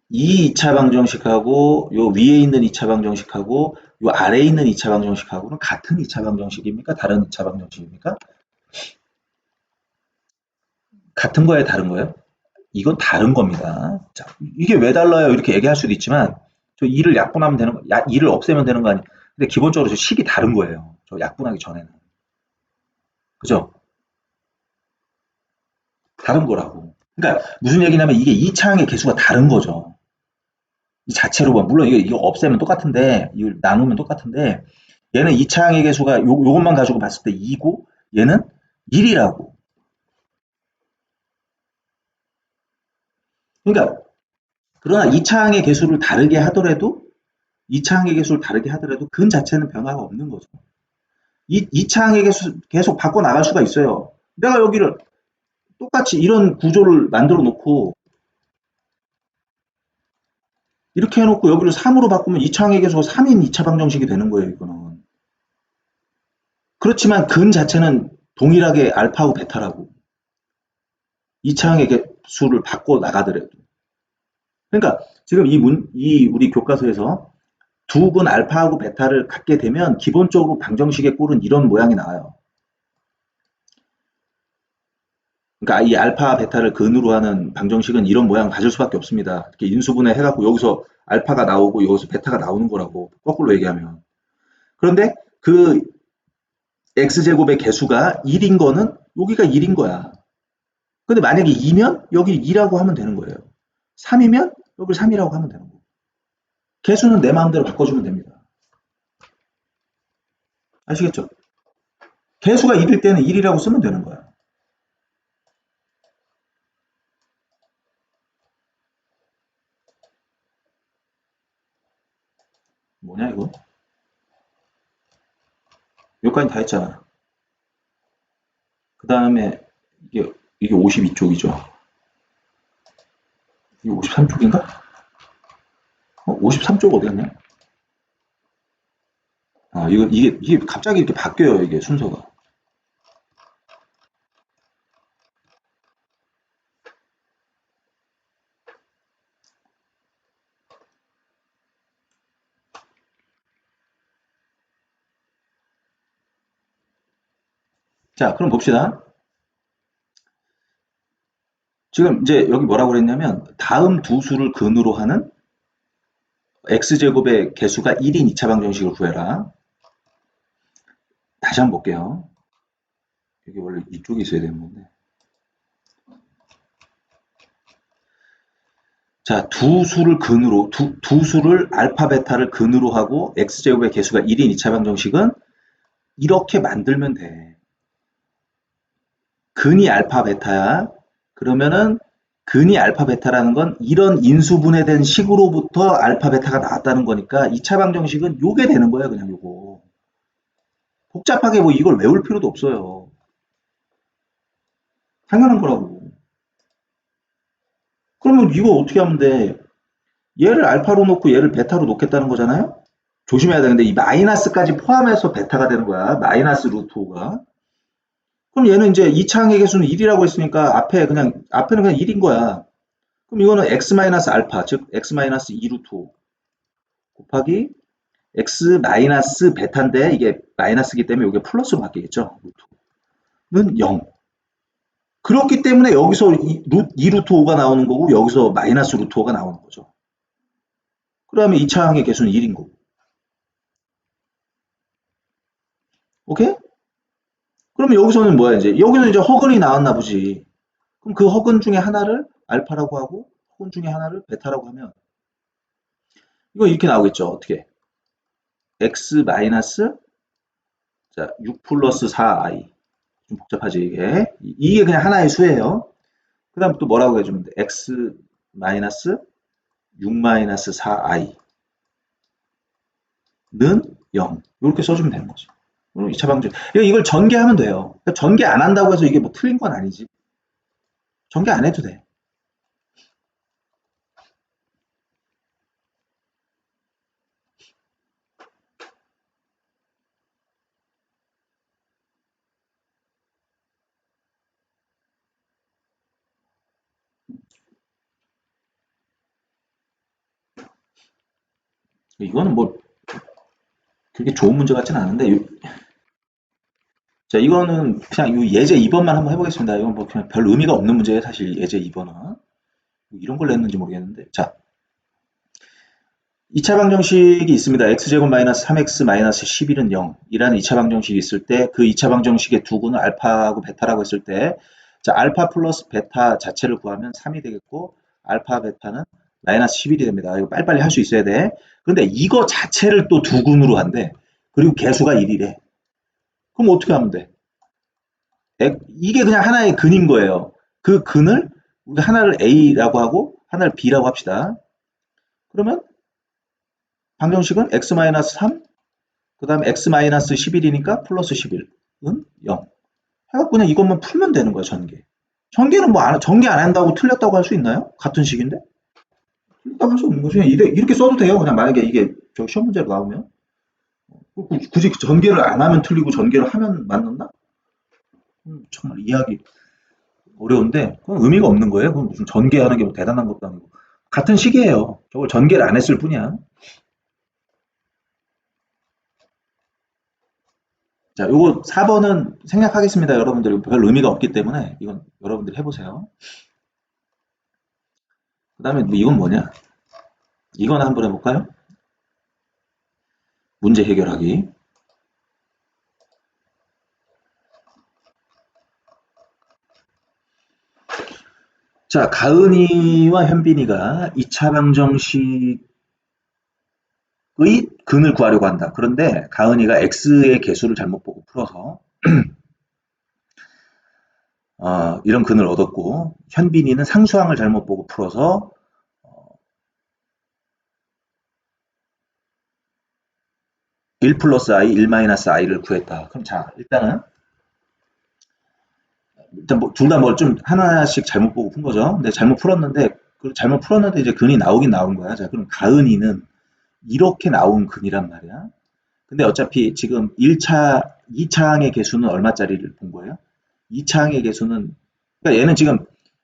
이 2차 방정식하고 요 위에 있는 2차 방정식하고 요 아래에 있는 2차 방정식하고는 같은 2차 방정식입니까? 다른 2차 방정식입니까? 같은 거예요, 다른 거예요? 이건 다른 겁니다. 자, 이게 왜 달라요? 이렇게 얘기할 수도 있지만 저 2를 약분하면 되는 거, 2를 없애면 되는 거 아니에요? 근데 기본적으로 저 식이 다른 거예요. 저 약분하기 전에는. 그죠? 다른 거라고. 그러니까 무슨 얘기냐면 이게 2차항의 개수가 다른 거죠. 이 자체로 봐. 물론 이거 없애면 똑같은데, 이걸 나누면 똑같은데, 얘는 2차항의 개수가 요것만 가지고 봤을 때 2고, 얘는 1이라고. 그러니까, 그러나 2차항의 개수를 다르게 하더라도, 2차항의 개수를 다르게 하더라도, 근 자체는 변화가 없는 거죠. 2차항의 개수 계속 바꿔나갈 수가 있어요. 내가 여기를 똑같이 이런 구조를 만들어 놓고, 이렇게 해놓고 여기를 3으로 바꾸면 2차항의 개수가 3인 2차 방정식이 되는 거예요, 이거는. 그렇지만 근 자체는 동일하게 알파하고 베타라고. 2차항의 개수를 바꿔 나가더라도. 그러니까 지금 이 우리 교과서에서 두 근 알파하고 베타를 갖게 되면 기본적으로 방정식의 꼴은 이런 모양이 나와요. 그러니까 이 알파 베타를 근으로 하는 방정식은 이런 모양 가질 수밖에 없습니다. 이렇게 인수분해 해갖고 여기서 알파가 나오고 여기서 베타가 나오는 거라고 거꾸로 얘기하면. 그런데 그 x제곱의 개수가 1인 거는 여기가 1인 거야. 근데 만약에 2면 여기 2라고 하면 되는 거예요. 3이면 여기 3이라고 하면 되는 거고. 개수는 내 마음대로 바꿔주면 됩니다. 아시겠죠? 개수가 1일 때는 1이라고 쓰면 되는 거야. 뭐냐 이거? 여기까지 다 했잖아. 그 다음에 이게 52쪽이죠. 이게 53쪽인가? 53쪽 어디 갔냐? 이게 갑자기 이렇게 바뀌어요, 이게 순서가. 자, 그럼 봅시다. 지금 이제 여기 뭐라고 그랬냐면 다음 두 수를 근으로 하는 x제곱의 개수가 1인 2차 방정식을 구해라. 다시 한번 볼게요. 여기 원래 이쪽에 있어야 되는 건데. 자, 두 수를 근으로, 두 수를 알파, 베타를 근으로 하고 x제곱의 개수가 1인 2차 방정식은 이렇게 만들면 돼. 근이 알파, 베타야. 그러면은 근이 알파, 베타라는 건 이런 인수분해된 식으로부터 알파, 베타가 나왔다는 거니까 2차 방정식은 요게 되는 거야, 그냥 요거. 복잡하게 뭐 이걸 외울 필요도 없어요. 당연한 거라고. 그러면 이거 어떻게 하면 돼? 얘를 알파로 놓고 얘를 베타로 놓겠다는 거잖아요? 조심해야 되는데 이 마이너스까지 포함해서 베타가 되는 거야. 마이너스 루트 5가. 그럼 얘는 이제 2차 항의 개수는 1이라고 했으니까 앞에는 그냥 1인 거야. 그럼 이거는 x 마이너스 알파, 즉 x 마이너스 2 루트 5 곱하기 x 마이너스 베타인데 이게 마이너스이기 때문에 이게 플러스로 바뀌겠죠. 루트는 0. 그렇기 때문에 여기서 2 루트 5가 나오는 거고 여기서 마이너스 루트 5가 나오는 거죠. 그러면 2차 항의 개수는 1인 거고. 오케이? 그러면 여기서는 뭐야 이제? 여기는 이제 허근이 나왔나 보지. 그럼 그 허근 중에 하나를 알파라고 하고 허근 중에 하나를 베타라고 하면 이거 이렇게 나오겠죠. 어떻게? x 마이너스 자, 6 플러스 4i. 좀 복잡하지 이게. 이게 그냥 하나의 수예요. 그 다음 또 뭐라고 해주면 돼? x 마이너스 6 마이너스 4i는 0. 이렇게 써주면 되는 거죠. 2차 방정. 이걸 전개하면 돼요. 그러니까 전개 안 한다고 해서 이게 뭐 틀린 건 아니지. 전개 안 해도 돼. 이거는 뭐 그렇게 좋은 문제 같지는 않은데 자 이거는 그냥 이 예제 2번만 한번 해보겠습니다. 이건 뭐 그냥 별 의미가 없는 문제예요. 사실 예제 2번은 이런 걸 냈는지 모르겠는데 자 2차 방정식이 있습니다. x제곱 마이너스 3x 마이너스 11은 0 이라는 2차 방정식이 있을 때 그 2차 방정식의 두 근을 알파하고 베타라고 했을 때 자, 알파 플러스 베타 자체를 구하면 3이 되겠고 알파 베타는 마이너스 11이 됩니다. 이거 빨리빨리 할 수 있어야 돼. 그런데 이거 자체를 또 두 근으로 한대. 그리고 개수가 1이래. 그럼 어떻게 하면 돼? 이게 그냥 하나의 근인 거예요. 그 근을 우리가 하나를 A라고 하고 하나를 B라고 합시다. 그러면 방정식은 x-3 그 다음에 x-11이니까 플러스 11은 0 해갖고 그냥 이것만 풀면 되는 거야 전개. 전개는 뭐 전개 안 한다고 틀렸다고 할 수 있나요? 같은 식인데? 틀렸다고 할 수 없는 거죠. 그냥 이렇게 써도 돼요. 그냥 만약에 이게 저 시험 문제로 나오면 굳이 전개를 안 하면 틀리고 전개를 하면 맞는다? 정말 이해하기 어려운데 그건 의미가 없는 거예요. 그건 무슨 전개하는 게 뭐 대단한 것도 아니고 같은 식이에요. 저걸 전개를 안 했을 뿐이야. 자, 요거 4번은 생략하겠습니다. 여러분들 별 의미가 없기 때문에 이건 여러분들이 해보세요. 그 다음에 이건 뭐냐? 이건 한번 해볼까요? 문제 해결하기. 자, 가은이와 현빈이가 2차 방정식의 근을 구하려고 한다. 그런데 가은이가 x의 개수를 잘못 보고 풀어서 이런 근을 얻었고 현빈이는 상수항을 잘못 보고 풀어서 1 플러스 i, 1 마이너스 i를 구했다. 그럼 자, 일단 뭐, 둘 다 뭐 좀 하나씩 잘못 보고 푼 거죠. 근데 잘못 풀었는데, 잘못 풀었는데 이제 근이 나오긴 나온 거야. 자, 그럼 가은이는 이렇게 나온 근이란 말이야. 근데 어차피 지금 1차, 2차 항의 개수는 얼마짜리를 본 거예요? 2차 항의 개수는, 그러니까 얘는 지금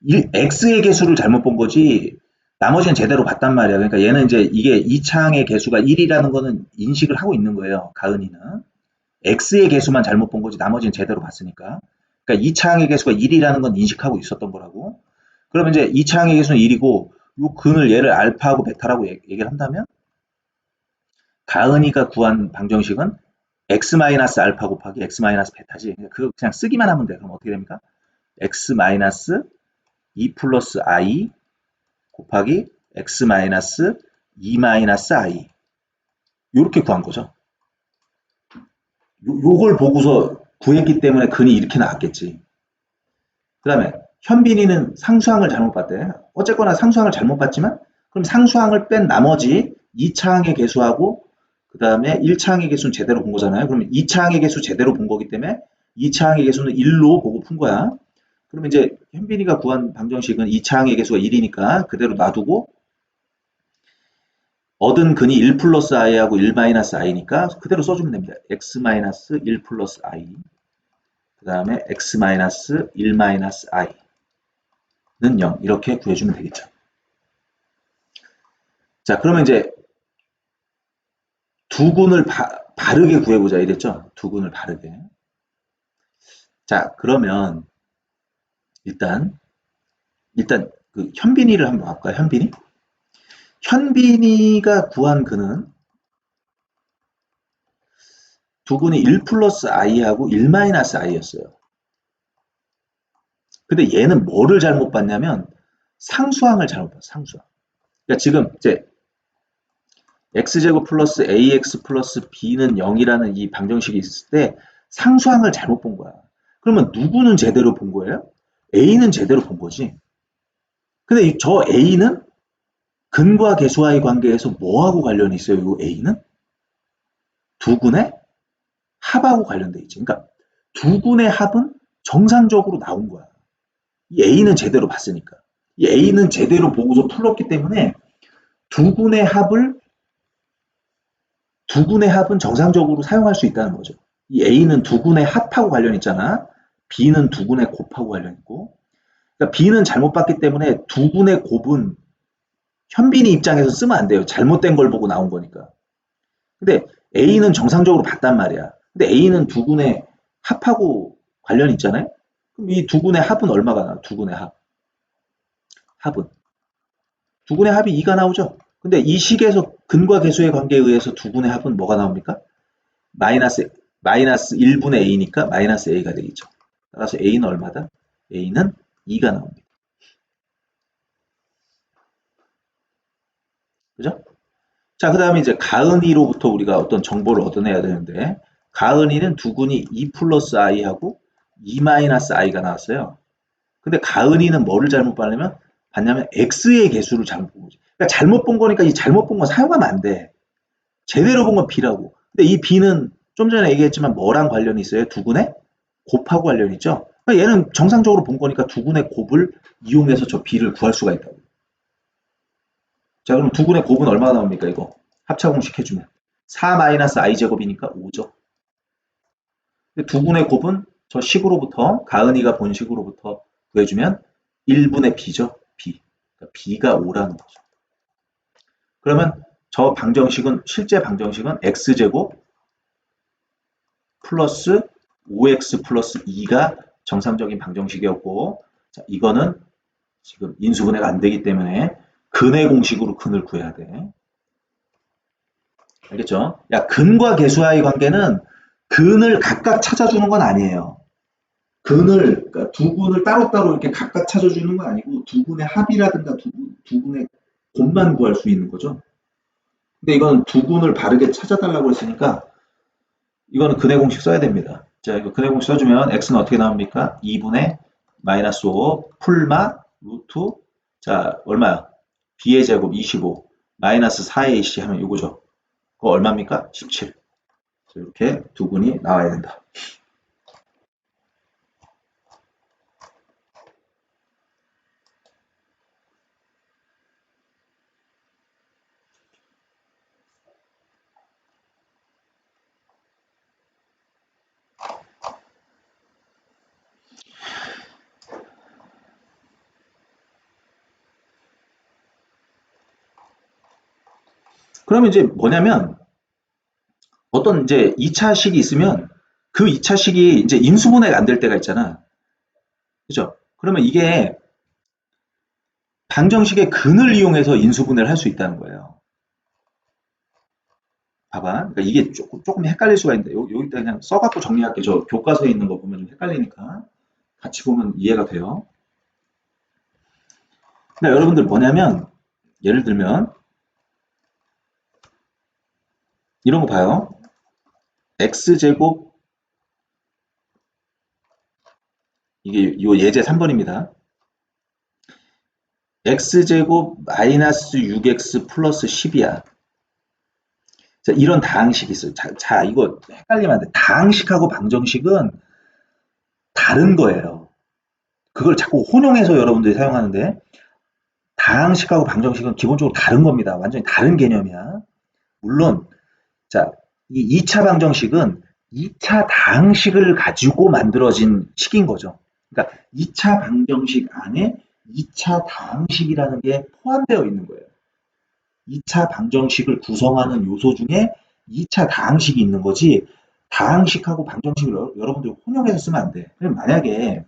x의 개수를 잘못 본 거지, 나머지는 제대로 봤단 말이야. 그러니까 얘는 이제 이게 2차 항의 개수가 1이라는 거는 인식을 하고 있는 거예요. 가은이는. x의 개수만 잘못 본 거지 나머지는 제대로 봤으니까. 그러니까 2차 항의 개수가 1이라는 건 인식하고 있었던 거라고. 그러면 이제 2차 항의 개수는 1이고 요 근을 얘를 알파하고 베타라고 얘기를 한다면 가은이가 구한 방정식은 x-알파 곱하기 x-베타지. 그거 그냥 쓰기만 하면 돼. 그럼 어떻게 됩니까? x-2 플러스 i 곱하기 x-2 마이너스 i 요렇게 구한 거죠. 요걸 보고서 구했기 때문에 근이 이렇게 나왔겠지. 그 다음에 현빈이는 상수항을 잘못 봤대. 어쨌거나 상수항을 잘못 봤지만 그럼 상수항을 뺀 나머지 2차항의 개수하고 그 다음에 1차항의 개수는 제대로 본 거잖아요. 그러면 2차항의 개수 제대로 본 거기 때문에 2차항의 개수는 1로 보고 푼 거야. 그러면 이제 현빈이가 구한 방정식은 2차항의 개수가 1이니까 그대로 놔두고 얻은 근이 1 플러스 i하고 1 마이너스 i니까 그대로 써주면 됩니다. x 마이너스 1 플러스 i 그 다음에 x 마이너스 1 마이너스 i는 0 이렇게 구해주면 되겠죠. 자 그러면 이제 두 근을 바르게 구해보자 이랬죠. 두 근을 바르게. 자 그러면 일단 그 현빈이를 한번 볼까요? 현빈이가 구한 근은 두 근이 1 플러스 i하고 1 마이너스 i였어요. 근데 얘는 뭐를 잘못 봤냐면 상수항을 잘못 봤어. 상수항. 그러니까 지금 이제 x제곱 플러스 ax 플러스 b는 0이라는 이 방정식이 있을 때 상수항을 잘못 본 거야. 그러면 누구는 제대로 본 거예요? a는 제대로 본 거지. 근데 저 a는 근과 계수와의 관계에서 뭐하고 관련이 있어요? 이 a는? 두 근의 합하고 관련돼 있지. 그러니까 두 근의 합은 정상적으로 나온 거야. 이 a는 제대로 봤으니까. 이 a는 제대로 보고서 풀었기 때문에 두 근의 합은 정상적으로 사용할 수 있다는 거죠. 이 a는 두 근의 합하고 관련 있잖아. b는 두 근의 곱하고 관련 있고. 그러니까 b는 잘못 봤기 때문에 두 근의 곱은 현빈이 입장에서 쓰면 안 돼요. 잘못된 걸 보고 나온 거니까. 근데 a는 정상적으로 봤단 말이야. 근데 a는 두 근의 합하고 관련이 있잖아요. 그럼 이 두 근의 합은 얼마가 나와? 두 근의 합은 두 근의 합이 2가 나오죠. 근데 이 식에서 근과 계수의 관계에 의해서 두 근의 합은 뭐가 나옵니까? 마이너스 1분의 a니까 마이너스 a가 되겠죠. 따라서 a는 얼마다? a는 2가 나옵니다. 그죠? 자, 그 다음에 이제 가은이로부터 우리가 어떤 정보를 얻어내야 되는데, 가은이는 두 근이 2 플러스 i하고 2 마이너스 i가 나왔어요. 근데 가은이는 뭐를 잘못 봤냐면 x의 개수를 잘못 본 거지. 그러니까 잘못 본 거니까 이 잘못 본 거 사용하면 안 돼. 제대로 본 건 b라고. 근데 이 b는 좀 전에 얘기했지만 뭐랑 관련이 있어요? 두 근의 곱하고 관련이 있죠. 그러니까 얘는 정상적으로 본 거니까 두 근의 곱을 이용해서 저 b를 구할 수가 있다고. 자, 그럼 두 근의 곱은 얼마나 나옵니까, 이거? 합차 공식 해주면. 4 마이너스 i 제곱이니까 5죠. 두 분의 곱은 저 식으로부터 가은이가 본 식으로부터 구해주면 1분의 b죠. b. 그러니까 b가 5라는 거죠. 그러면 저 방정식은 실제 방정식은 x제곱 플러스 5x 플러스 2가 정상적인 방정식이었고 자, 이거는 지금 인수분해가 안 되기 때문에 근의 공식으로 근을 구해야 돼. 알겠죠? 야, 근과 계수와의 관계는 근을 각각 찾아주는 건 아니에요. 그러니까 두 분을 따로따로 이렇게 각각 찾아주는 건 아니고 두 분의 합이라든가 두 분의 곱만 구할 수 있는 거죠. 근데 이건 두 분을 바르게 찾아달라고 했으니까 이거는 근의 공식 써야 됩니다. 자, 이거 근의 공식 써주면 x는 어떻게 나옵니까? 2분의 마이너스 5 풀마 루트 자 얼마야? b의 제곱 25 마이너스 4ac 하면 이거죠. 그거 얼마입니까? 17. 이렇게 두 분이 나와야 된다. 그러면 이제 뭐냐면 어떤 이제 2차식이 있으면 그 2차식이 이제 인수분해가 안 될 때가 있잖아. 그죠? 그러면 이게 방정식의 근을 이용해서 인수분해를 할 수 있다는 거예요. 봐봐. 그러니까 이게 조금 헷갈릴 수가 있는데 여기다 그냥 써갖고 정리할게요. 저 교과서에 있는 거 보면 좀 헷갈리니까 같이 보면 이해가 돼요. 그러니까 여러분들 뭐냐면 예를 들면 이런 거 봐요. x제곱 이게 요 예제 3번입니다. x제곱 마이너스 6x 플러스 10이야. 자, 이런 다항식이 있어요. 자, 이거 헷갈리면 안 돼. 다항식하고 방정식은 다른 거예요. 그걸 자꾸 혼용해서 여러분들이 사용하는데 다항식하고 방정식은 기본적으로 다른 겁니다. 완전히 다른 개념이야. 물론 자, 이 2차 방정식은 2차 다항식을 가지고 만들어진 식인 거죠. 그러니까 2차 방정식 안에 2차 다항식이라는 게 포함되어 있는 거예요. 2차 방정식을 구성하는 요소 중에 2차 다항식이 있는 거지 다항식하고 방정식을 여러분들 혼용해서 쓰면 안 돼. 그럼 만약에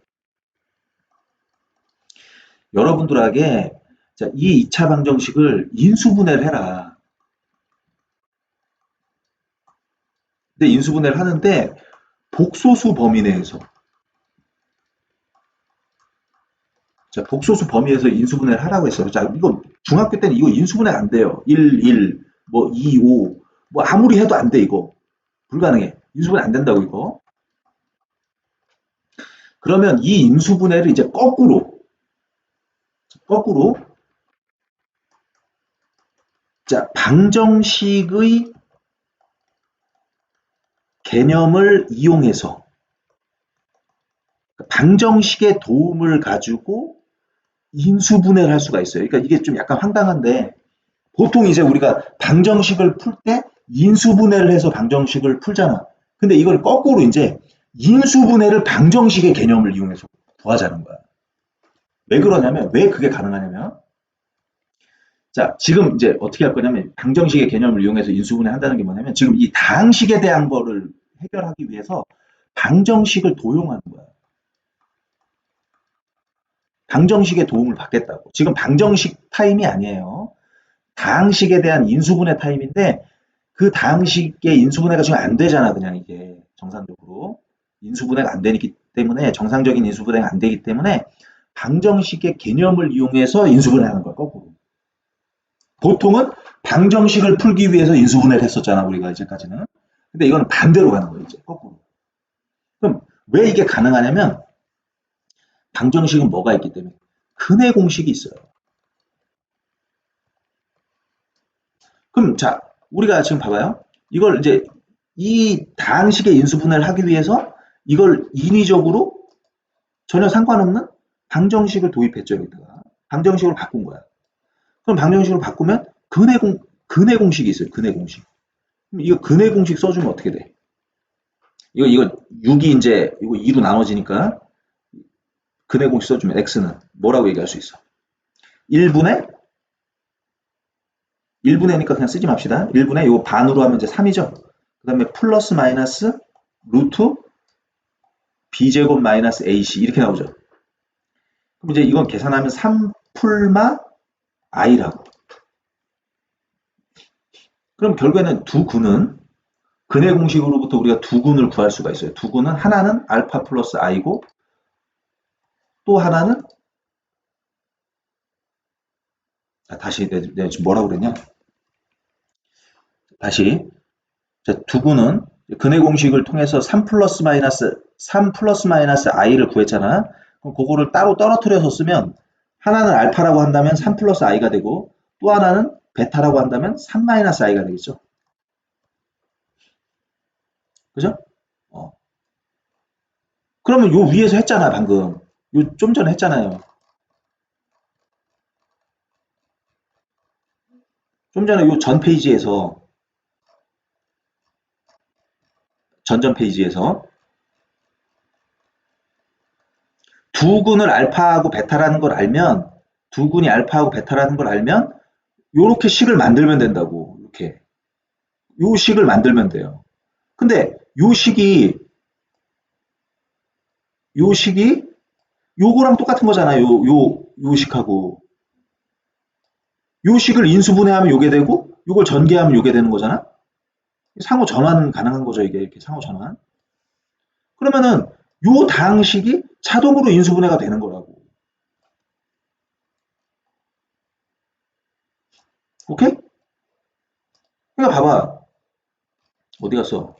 여러분들에게 자, 이 2차 방정식을 인수분해를 해라. 근데 인수분해를 하는데 복소수 범위 내에서 자, 복소수 범위에서 인수분해를 하라고 했어요. 자, 이거 중학교 때는 이거 인수분해 안 돼요. 1, 1, 뭐 2, 5, 뭐 아무리 해도 안 돼, 이거. 불가능해. 인수분해 안 된다고, 이거. 그러면 이 인수분해를 이제 거꾸로, 자, 방정식의 개념을 이용해서, 방정식의 도움을 가지고 인수분해를 할 수가 있어요. 그러니까 이게 좀 약간 황당한데, 보통 이제 우리가 방정식을 풀 때 인수분해를 해서 방정식을 풀잖아. 근데 이걸 거꾸로 이제 인수분해를 방정식의 개념을 이용해서 구하자는 거야. 왜 그러냐면, 왜 그게 가능하냐면, 자, 지금 이제 어떻게 할 거냐면, 방정식의 개념을 이용해서 인수분해 한다는 게 뭐냐면, 지금 이 다항식에 대한 거를 해결하기 위해서 방정식을 도용하는 거야. 방정식의 도움을 받겠다고. 지금 방정식 타임이 아니에요. 다항식에 대한 인수분해 타임인데, 그 다항식의 인수분해가 지금 안 되잖아, 그냥 이게 정상적으로. 인수분해가 안 되기 때문에, 정상적인 인수분해가 안 되기 때문에, 방정식의 개념을 이용해서 인수분해하는 거야, 거꾸로. 보통은 방정식을 풀기 위해서 인수분해를 했었잖아, 우리가 이제까지는. 근데 이거는 반대로 가는 거예요, 이제, 거꾸로. 그럼 왜 이게 가능하냐면, 방정식은 뭐가 있기 때문에? 근해 공식이 있어요. 그럼 자, 우리가 지금 봐봐요. 이걸 이제 이 다항식의 인수분해를 하기 위해서 이걸 인위적으로 전혀 상관없는 방정식을 도입했죠, 여기다가. 방정식으로 바꾼 거야. 그럼 방정식으로 바꾸면 근해 공식이 있어요, 근해 공식. 그럼 이거 근해 공식 써주면 어떻게 돼? 이거 6이 이제 이거 2로 나눠지니까 근해 공식 써주면 x는 뭐라고 얘기할 수 있어? 1분의 1분의니까 그냥 쓰지 맙시다. 1분의 이거 반으로 하면 이제 3이죠. 그 다음에 플러스 마이너스 루트 b제곱 마이너스 ac 이렇게 나오죠. 그럼 이제 이건 계산하면 3 풀마 i라고. 그럼 결국에는 두 근은 근해 공식으로부터 우리가 두 근을 구할 수가 있어요. 두 근은 하나는 알파 플러스 i고 또 하나는 다시 내가 지금 뭐라고 그랬냐? 다시 두 근은 근해 공식을 통해서 3 플러스 마이너스 i를 구했잖아. 그럼 그거를 따로 떨어뜨려서 쓰면 하나는 알파라고 한다면 3 플러스 i가 되고 또 하나는 베타라고 한다면 3 마이너스 i가 되겠죠. 그죠? 어. 그러면 요 위에서 했잖아, 방금. 요 좀 전에 했잖아요. 좀 전에 요 전 페이지에서, 전전 페이지에서 두 군을 알파하고 베타라는 걸 알면, 두 군이 알파하고 베타라는 걸 알면, 요렇게 식을 만들면 된다고. 이렇게. 요 식을 만들면 돼요. 근데 요 식이 요거랑 똑같은 거잖아요. 요 식하고. 요 식을 인수분해하면 요게 되고 요걸 전개하면 요게 되는 거잖아. 상호 전환 가능한 거죠, 이게. 이렇게 상호 전환. 그러면은 요 다항식이 자동으로 인수분해가 되는 거라고. 오케이? 그러니까 봐봐. 어디 갔어?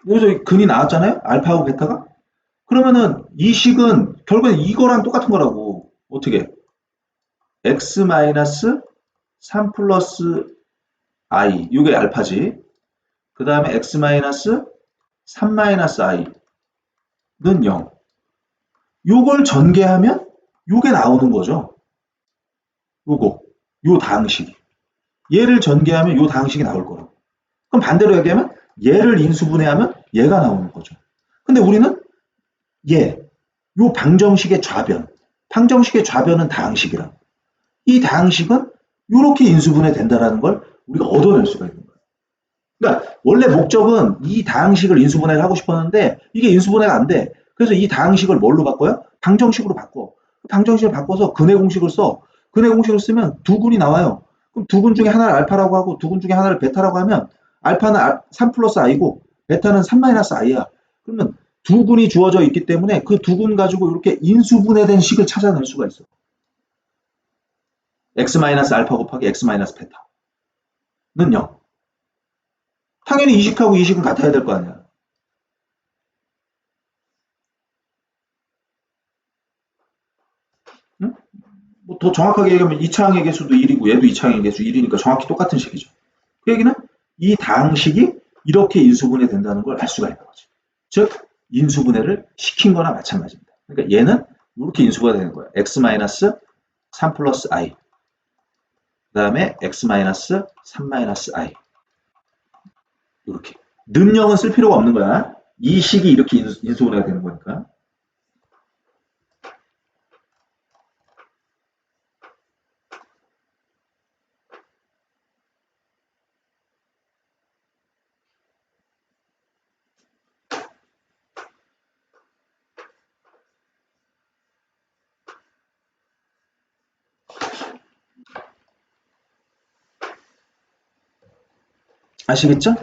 여기서 근이 나왔잖아요? 알파하고 베타가? 그러면은 이 식은 결국엔 이거랑 똑같은 거라고. 어떻게? x 마이너스 3 플러스 i. 이게 알파지. 그 다음에 x 마이너스 3 마이너스 i는 0. 요걸 전개하면 요게 나오는 거죠. 요거. 요 다항식이. 얘를 전개하면 요 다항식이 나올 거라고. 그럼 반대로 얘기하면 얘를 인수분해하면 얘가 나오는 거죠. 근데 우리는 얘, 요 방정식의 좌변. 방정식의 좌변은 다항식이라. 이 다항식은 이렇게 인수분해 된다라는 걸 우리가 얻어낼 수가 있는 거예요. 그러니까 원래 목적은 이 다항식을 인수분해를 하고 싶었는데 이게 인수분해가 안 돼. 그래서 이 다항식을 뭘로 바꿔요? 방정식으로 바꿔. 방정식을 바꿔서 근해 공식을 써. 근해 공식을 쓰면 두 군이 나와요. 그럼 두 군 중에 하나를 알파라고 하고 두 군 중에 하나를 베타라고 하면 알파는 3 플러스 i고 베타는 3 마이너스 i야. 그러면 두 군이 주어져 있기 때문에 그 두 군 가지고 이렇게 인수분해된 식을 찾아낼 수가 있어. x 마이너스 알파 곱하기 x 마이너스 베타는 0. 당연히 이 식하고 이 식은 같아야 될 거 아니야. 응? 뭐 더 정확하게 얘기하면 2차항의 개수도 1이고 얘도 2차항의 개수 1이니까 정확히 똑같은 식이죠. 그 얘기는 이 다항식이 이렇게 인수분해 된다는 걸 알 수가 있는 거죠. 즉 인수분해를 시킨 거나 마찬가지입니다. 그러니까 얘는 이렇게 인수가 되는 거야. x-3 플러스 i 그 다음에 x-3 마이너스 i 이렇게 능력은 쓸 필요가 없는 거야. 이 식이 이렇게 인수분해가 되는 거니까. 아시겠죠?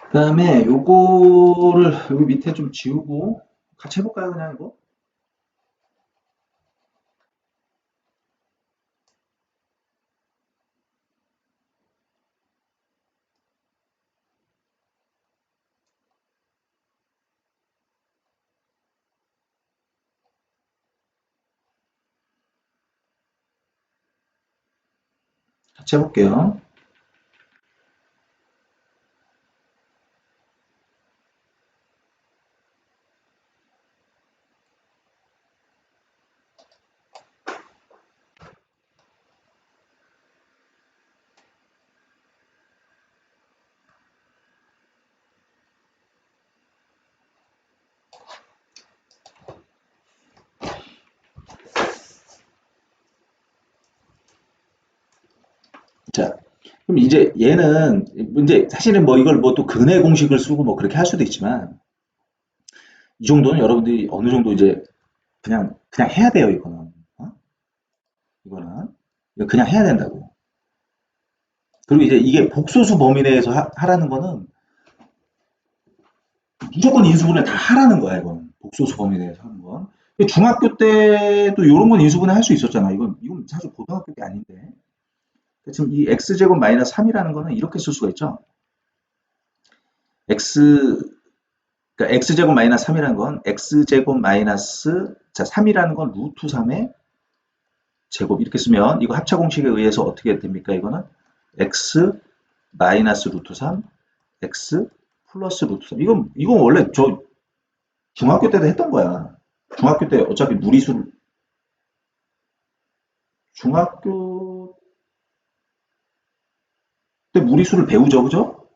그 다음에 요거를 여기 밑에 좀 지우고 같이 해볼까요? 그냥 이거? 같이 해볼게요. 자, 그럼 이제 얘는 이제 사실은 뭐 이걸 뭐 또 근해 공식을 쓰고 뭐 그렇게 할 수도 있지만 이 정도는 여러분들이 어느 정도 이제 그냥 해야 돼요, 이거는. 어? 이거는 이거 그냥 해야 된다고. 그리고 이제 이게 복소수 범위 내에서 하라는 거는 무조건 인수분해 다 하라는 거야, 이건. 복소수 범위 내에서 하는 건. 중학교 때도 이런 건 인수분해 할 수 있었잖아. 이건 사실 고등학교 때 아닌데. 지금 이 x제곱 마이너스 3이라는 거는 이렇게 쓸 수가 있죠. x, 그러니까 x제곱 마이너스 3이라는 건 x제곱 마이너스, 자, 3이라는 건 루트 3의 제곱. 이렇게 쓰면 이거 합차 공식에 의해서 어떻게 됩니까? 이거는 x 마이너스 루트 3, x 플러스 루트 3. 이건 원래 저 중학교 때도 했던 거야. 중학교 때 어차피 중학교 때 무리수를 배우죠, 그죠?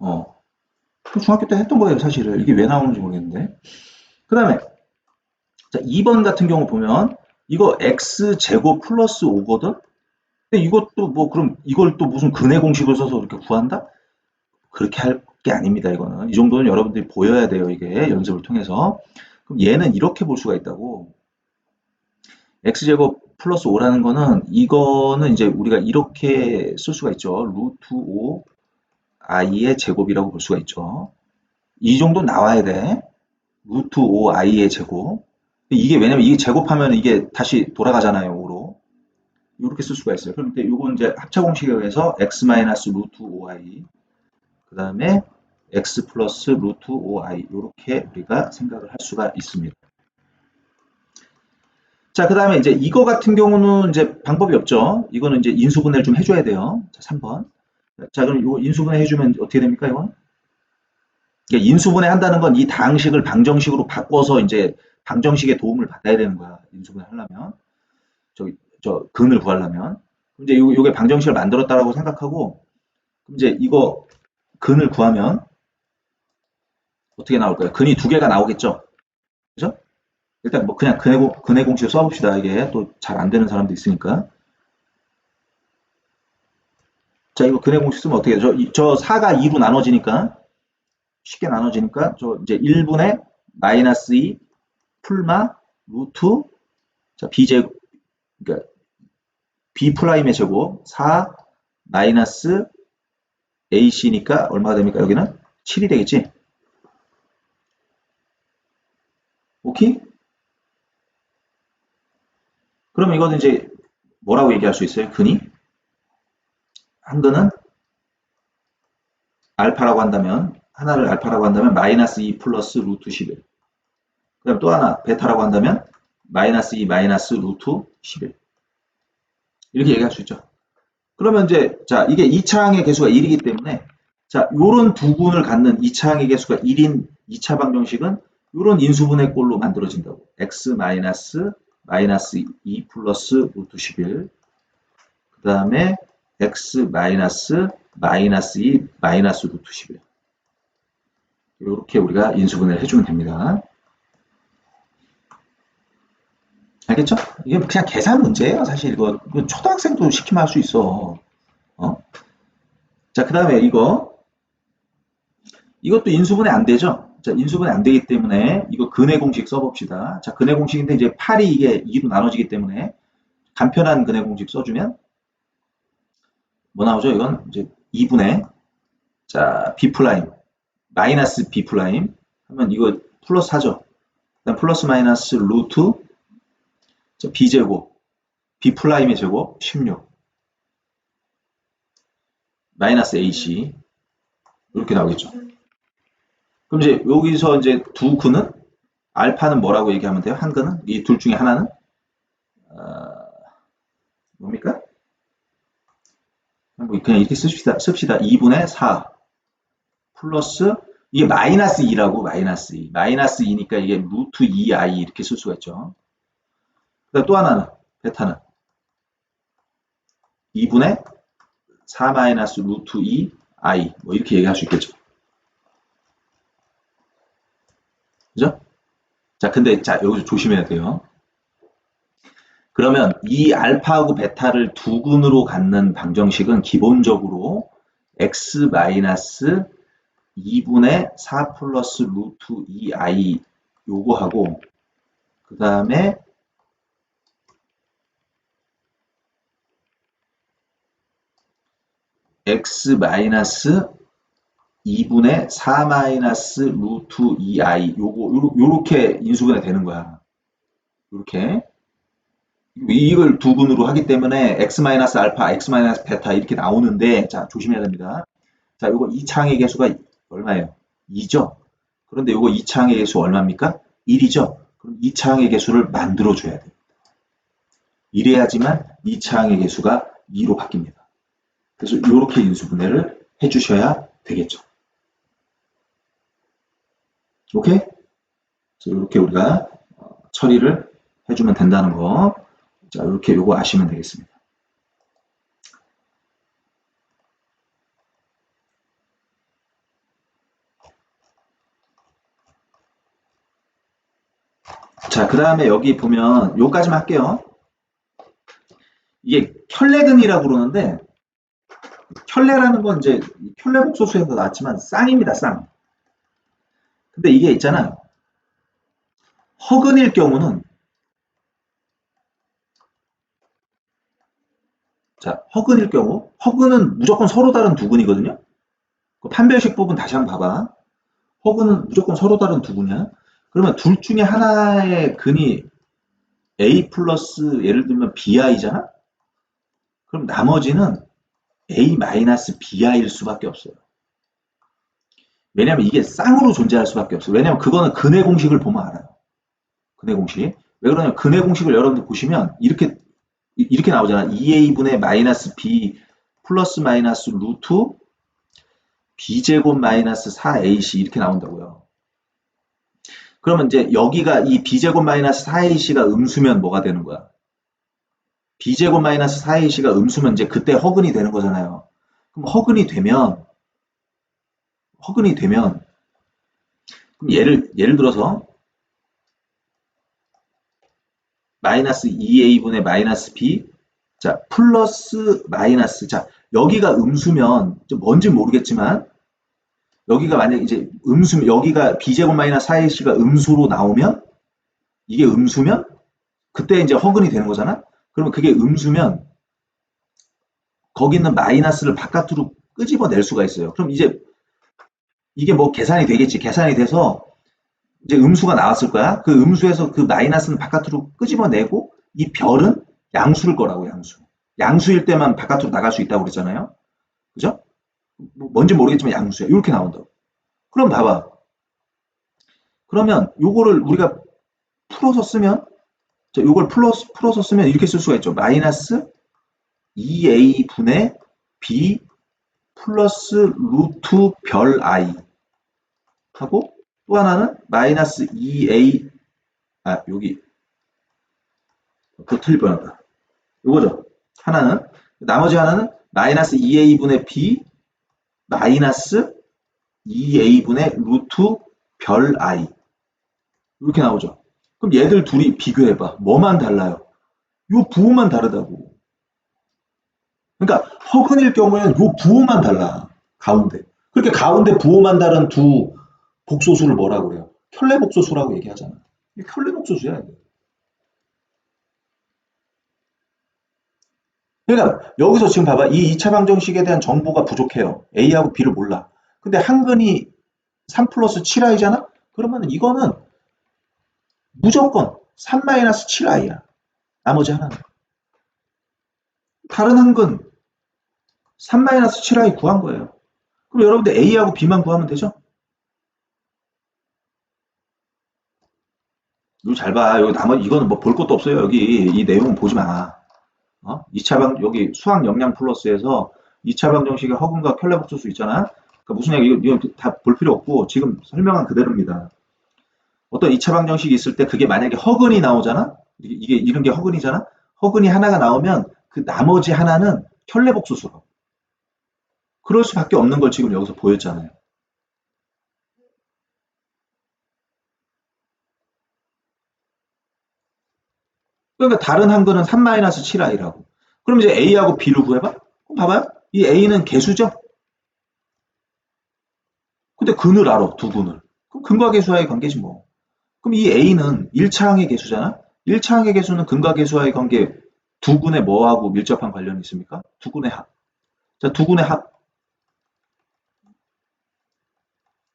그 중학교 때 했던 거예요, 사실은. 이게 왜 나오는지 모르겠는데. 그 다음에, 자, 2번 같은 경우 보면, 이거 x제곱 플러스 5거든? 근데 이것도 뭐, 그럼 이걸 또 무슨 근해 공식을 써서 이렇게 구한다? 그렇게 할 게 아닙니다, 이거는. 이 정도는 여러분들이 보여야 돼요, 이게. 연습을 통해서. 그럼 얘는 이렇게 볼 수가 있다고. x제곱 플러스 5라는 거는, 이거는 이제 우리가 이렇게 쓸 수가 있죠. 루트 5 i의 제곱이라고 볼 수가 있죠. 이 정도 나와야 돼. 루트 5 i의 제곱. 이게 왜냐면 이게 제곱하면 이게 다시 돌아가잖아요, 5로. 이렇게 쓸 수가 있어요. 그럼 이건 이제 합차 공식에 의해서 x 마이너스 루트 5i, 그 다음에 x 플러스 루트 5i 이렇게 우리가 생각을 할 수가 있습니다. 자, 그 다음에 이제 이거 같은 경우는 이제 방법이 없죠. 이거는 이제 인수분해를 좀 해줘야 돼요. 자, 3번. 자, 그럼 이거 인수분해 해주면 어떻게 됩니까, 이건? 그러니까 인수분해 한다는 건 이 다항식을 방정식으로 바꿔서 이제 방정식의 도움을 받아야 되는 거야. 인수분해 하려면. 저 근을 구하려면. 이제 요게 방정식을 만들었다라고 생각하고, 그럼 이제 이거 근을 구하면 어떻게 나올까요? 근이 두 개가 나오겠죠? 그죠? 일단 뭐 그냥 근해 공식을 써봅시다. 이게 또 잘 안 되는 사람도 있으니까. 자, 이거 근해 공식 쓰면 어떻게 돼요? 저 4가 2로 나눠지니까, 쉽게 나눠지니까, 저 이제 1분의 마이너스 2 풀마 루트, 자, b제곱, 그러니까 b 프라임의 제곱 4 마이너스 ac니까 얼마가 됩니까? 여기는 7이 되겠지? 오케이? 그러면 이거는 이제 뭐라고 얘기할 수 있어요? 근이? 한 근은 알파라고 한다면, 하나를 알파라고 한다면 마이너스 2 플러스 루트 11. 그 다음 또 하나 베타라고 한다면 마이너스 2 마이너스 루트 11. 이렇게 얘기할 수 있죠. 그러면 이제 자, 이게 2차항의 개수가 1이기 때문에, 자, 요런 두 군을 갖는 2차항의 개수가 1인 2차 방정식은 요런 인수분해꼴로 만들어진다고. x 마이너스 마이너스 2 플러스 루트 11. 그 다음에 x 마이너스 마이너스 2 마이너스 루트 11. 이렇게 우리가 인수분해를 해주면 됩니다. 알겠죠? 이게 그냥 계산 문제예요, 사실. 이거 초등학생도 시키면 할 수 있어. 어? 자, 그 다음에 이것도 인수분해 안 되죠? 자, 인수분해 안 되기 때문에 이거 근해 공식 써봅시다. 자, 근해 공식인데 이제 8이 이게 2로 나눠지기 때문에 간편한 근해 공식 써주면 뭐 나오죠? 이건 이제 2분의, 자, b 플라임 마이너스 b 플라임 하면 이거 플러스 하죠. 그다음 플러스 마이너스 루트, 자, b제곱 b 플라임의 제곱 16 마이너스 ac 이렇게 나오겠죠. 그럼 이제 여기서 이제 두 근은 알파는 뭐라고 얘기하면 돼요? 한 근은 이 둘 중에 하나는 뭡니까? 뭐 그냥 이렇게 씁시다. 2분의 4 플러스 이게 마이너스 2라고, 마이너스 2. 마이너스 2니까 이게 루트 2i 이렇게 쓸 수가 있죠. 그다음 또 하나는 베타는 2분의 4 마이너스 루트 2i 뭐 이렇게 얘기할 수 있겠죠. 그죠? 자, 근데 자, 여기서 조심해야 돼요. 그러면 이 알파하고 베타를 두 근으로 갖는 방정식은 기본적으로 x 마이너스 2분의 4 플러스 루트 2i 요거하고, 그 다음에 x 마이너스 2분의 4 마이너스 루트 2i 요렇게 인수분해 되는 거야. 요렇게. 이걸 두 근으로 하기 때문에 x 마이너스 알파, x 마이너스 베타 이렇게 나오는데, 자, 조심해야 됩니다. 자, 요거 2차항의 개수가 얼마예요? 2죠? 그런데 요거 2차항의 개수 얼마입니까? 1이죠? 그럼 2차항의 개수를 만들어줘야 돼요. 이래야지만 2차항의 개수가 2로 바뀝니다. 그래서 이렇게 인수분해를 해주셔야 되겠죠. 오케이? 이렇게 우리가 처리를 해주면 된다는 거. 자, 이렇게 요거 아시면 되겠습니다. 자, 그 다음에 여기 보면 요까지만 할게요. 이게 켤레근이라고 그러는데 켤레라는 건 이제 켤레복소수에서 나왔지만 쌍입니다, 쌍. 근데 이게 있잖아요. 허근일 경우는 자, 허근일 경우 허근은 무조건 서로 다른 두 근이거든요. 그 판별식 부분 다시 한번 봐봐. 허근은 무조건 서로 다른 두 근이야. 그러면 둘 중에 하나의 근이 A 플러스 예를 들면 BI잖아? 그럼 나머지는 A 마이너스 BI일 수밖에 없어요. 왜냐면 이게 쌍으로 존재할 수밖에 없어요. 왜냐면 그거는 근의 공식을 보면 알아요. 근의 공식. 왜 그러냐면 근의 공식을 여러분들 보시면 이렇게 나오잖아. 2a분의 마이너스 b 플러스 마이너스 루트 b제곱 마이너스 4ac 이렇게 나온다고요. 그러면 이제 여기가 이 b제곱 마이너스 4ac가 음수면 뭐가 되는 거야? b제곱 마이너스 4ac가 음수면 이제 그때 허근이 되는 거잖아요. 그럼 허근이 되면 그럼 예를 들어서 마이너스 2a분의 마이너스 b 자 플러스 마이너스 자 여기가 음수면 좀 뭔지 모르겠지만 여기가 만약 이제 음수면 여기가 b제곱 마이너스 4ac가 음수로 나오면 이게 음수면 그때 이제 허근이 되는 거잖아. 그러면 그게 음수면 거기 있는 마이너스를 바깥으로 끄집어낼 수가 있어요. 그럼 이제 이게 뭐 계산이 되겠지. 계산이 돼서 이제 음수가 나왔을 거야. 그 음수에서 그 마이너스는 바깥으로 끄집어내고 이 별은 양수일 거라고 양수. 양수일 때만 바깥으로 나갈 수 있다고 그랬잖아요. 그죠? 뭐 뭔지 모르겠지만 양수야. 이렇게 나온다고. 그럼 봐봐. 그러면 요거를 우리가 풀어서 쓰면 자, 요걸 풀어서 쓰면 이렇게 쓸 수가 있죠. 마이너스 2a분의 b 플러스 루트 별 i 하고 또 하나는 마이너스 2a 여기 또 틀릴 뻔했다. 요거죠. 하나는 나머지 하나는 마이너스 2a분의 b 마이너스 2a분의 루트 별 i 이렇게 나오죠. 그럼 얘들 둘이 비교해봐. 뭐만 달라요? 요 부호만 다르다고. 그러니까 허근일 경우에는 요 부호만 달라. 가운데. 그렇게 가운데 부호만 다른 두 복소수를 뭐라고 그래요? 켤레 복소수라고 얘기하잖아. 이게 켤레 복소수야. 이게. 그러니까 여기서 지금 봐봐. 이 2차 방정식에 대한 정보가 부족해요. A하고 B를 몰라. 근데 한근이 3 플러스 7i잖아? 그러면 이거는 무조건 3-7i야. 나머지 하나는. 다른 한근 3-7i 구한 거예요. 그럼 여러분들 A하고 B만 구하면 되죠? 이거 잘 봐. 여기 나머지 이거는 뭐 볼 것도 없어요. 여기 이 내용은 보지 마. 2차 여기 수학 역량 플러스에서 2차 방정식의 허근과 켤레 복소수 있잖아. 그러니까 무슨 얘기 이거 다 볼 필요 없고 지금 설명한 그대로입니다. 어떤 2차 방정식이 있을 때 그게 만약에 허근이 나오잖아. 이게 이런 게 허근이잖아. 허근이 하나가 나오면 그 나머지 하나는 켤레 복소수로. 그럴 수밖에 없는 걸 지금 여기서 보였잖아요. 그러니까 다른 한근은 3-7i라고. 그럼 이제 A하고 B를 구해봐? 그럼 봐봐요. 이 A는 개수죠? 근데 근을 알아, 두 근을. 그럼 근과 개수와의 관계지 뭐. 그럼 이 A는 1차항의 개수잖아? 1차항의 개수는 근과 개수와의 관계 두 근의 뭐하고 밀접한 관련이 있습니까? 두 근의 합. 자, 두 근의 합.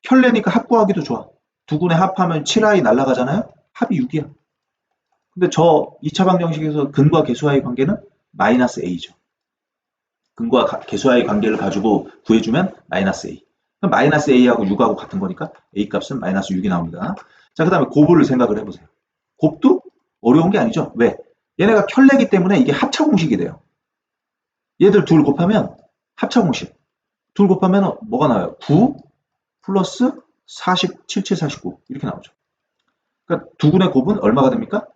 켤레니까 합 구하기도 좋아. 두 근의 합하면 7i 날라가잖아요? 합이 6이야. 근데 저 2차 방정식에서 근과 개수와의 관계는 마이너스 a죠. 근과 개수와의 관계를 가지고 구해주면 마이너스 a. 그럼 마이너스 a하고 6하고 같은 거니까 a 값은 마이너스 6이 나옵니다. 자, 그 다음에 곱을 생각을 해보세요. 곱도 어려운 게 아니죠. 왜? 얘네가 켤레기 때문에 이게 합차 공식이 돼요. 얘들 둘 곱하면 합차 공식. 둘 곱하면 뭐가 나와요? 9 플러스 40, 77, 49 이렇게 나오죠. 그러니까 두근의 곱은 얼마가 됩니까?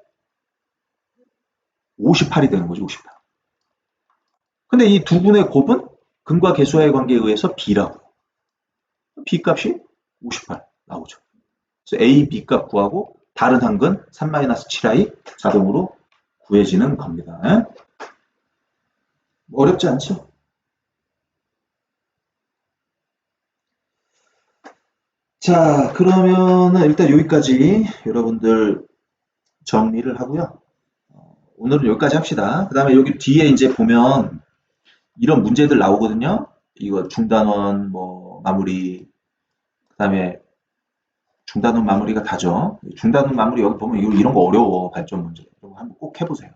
58이 되는 거죠, 58. 근데 이 두근의 곱은 근과 계수와의 관계에 의해서 B라고. B 값이 58 나오죠. 그래서 A, B 값 구하고 다른 한근 3-7i 자동으로 구해지는 겁니다. 어렵지 않죠? 자, 그러면은 일단 여기까지 여러분들 정리를 하고요. 오늘은 여기까지 합시다. 그 다음에 여기 뒤에 이제 보면 이런 문제들 나오거든요. 이거 중단원 뭐 마무리, 그 다음에 중단원 마무리가 다죠. 중단원 마무리 여기 보면 이런 거 어려워. 발전 문제. 이거 한번 꼭 해보세요.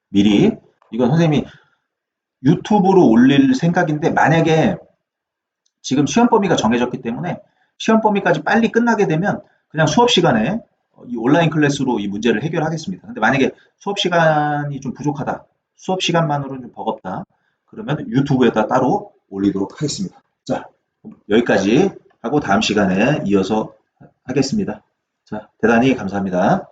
미리. 이건 선생님이 유튜브로 올릴 생각인데 만약에 지금 시험 범위가 정해졌기 때문에 시험 범위까지 빨리 끝나게 되면 그냥 수업 시간에 이 온라인 클래스로 이 문제를 해결하겠습니다. 근데 만약에 수업 시간이 좀 부족하다. 수업 시간만으로는 좀 버겁다. 그러면 유튜브에다 따로 올리도록 하겠습니다. 자, 여기까지 하고 다음 시간에 이어서 하겠습니다. 자, 대단히 감사합니다.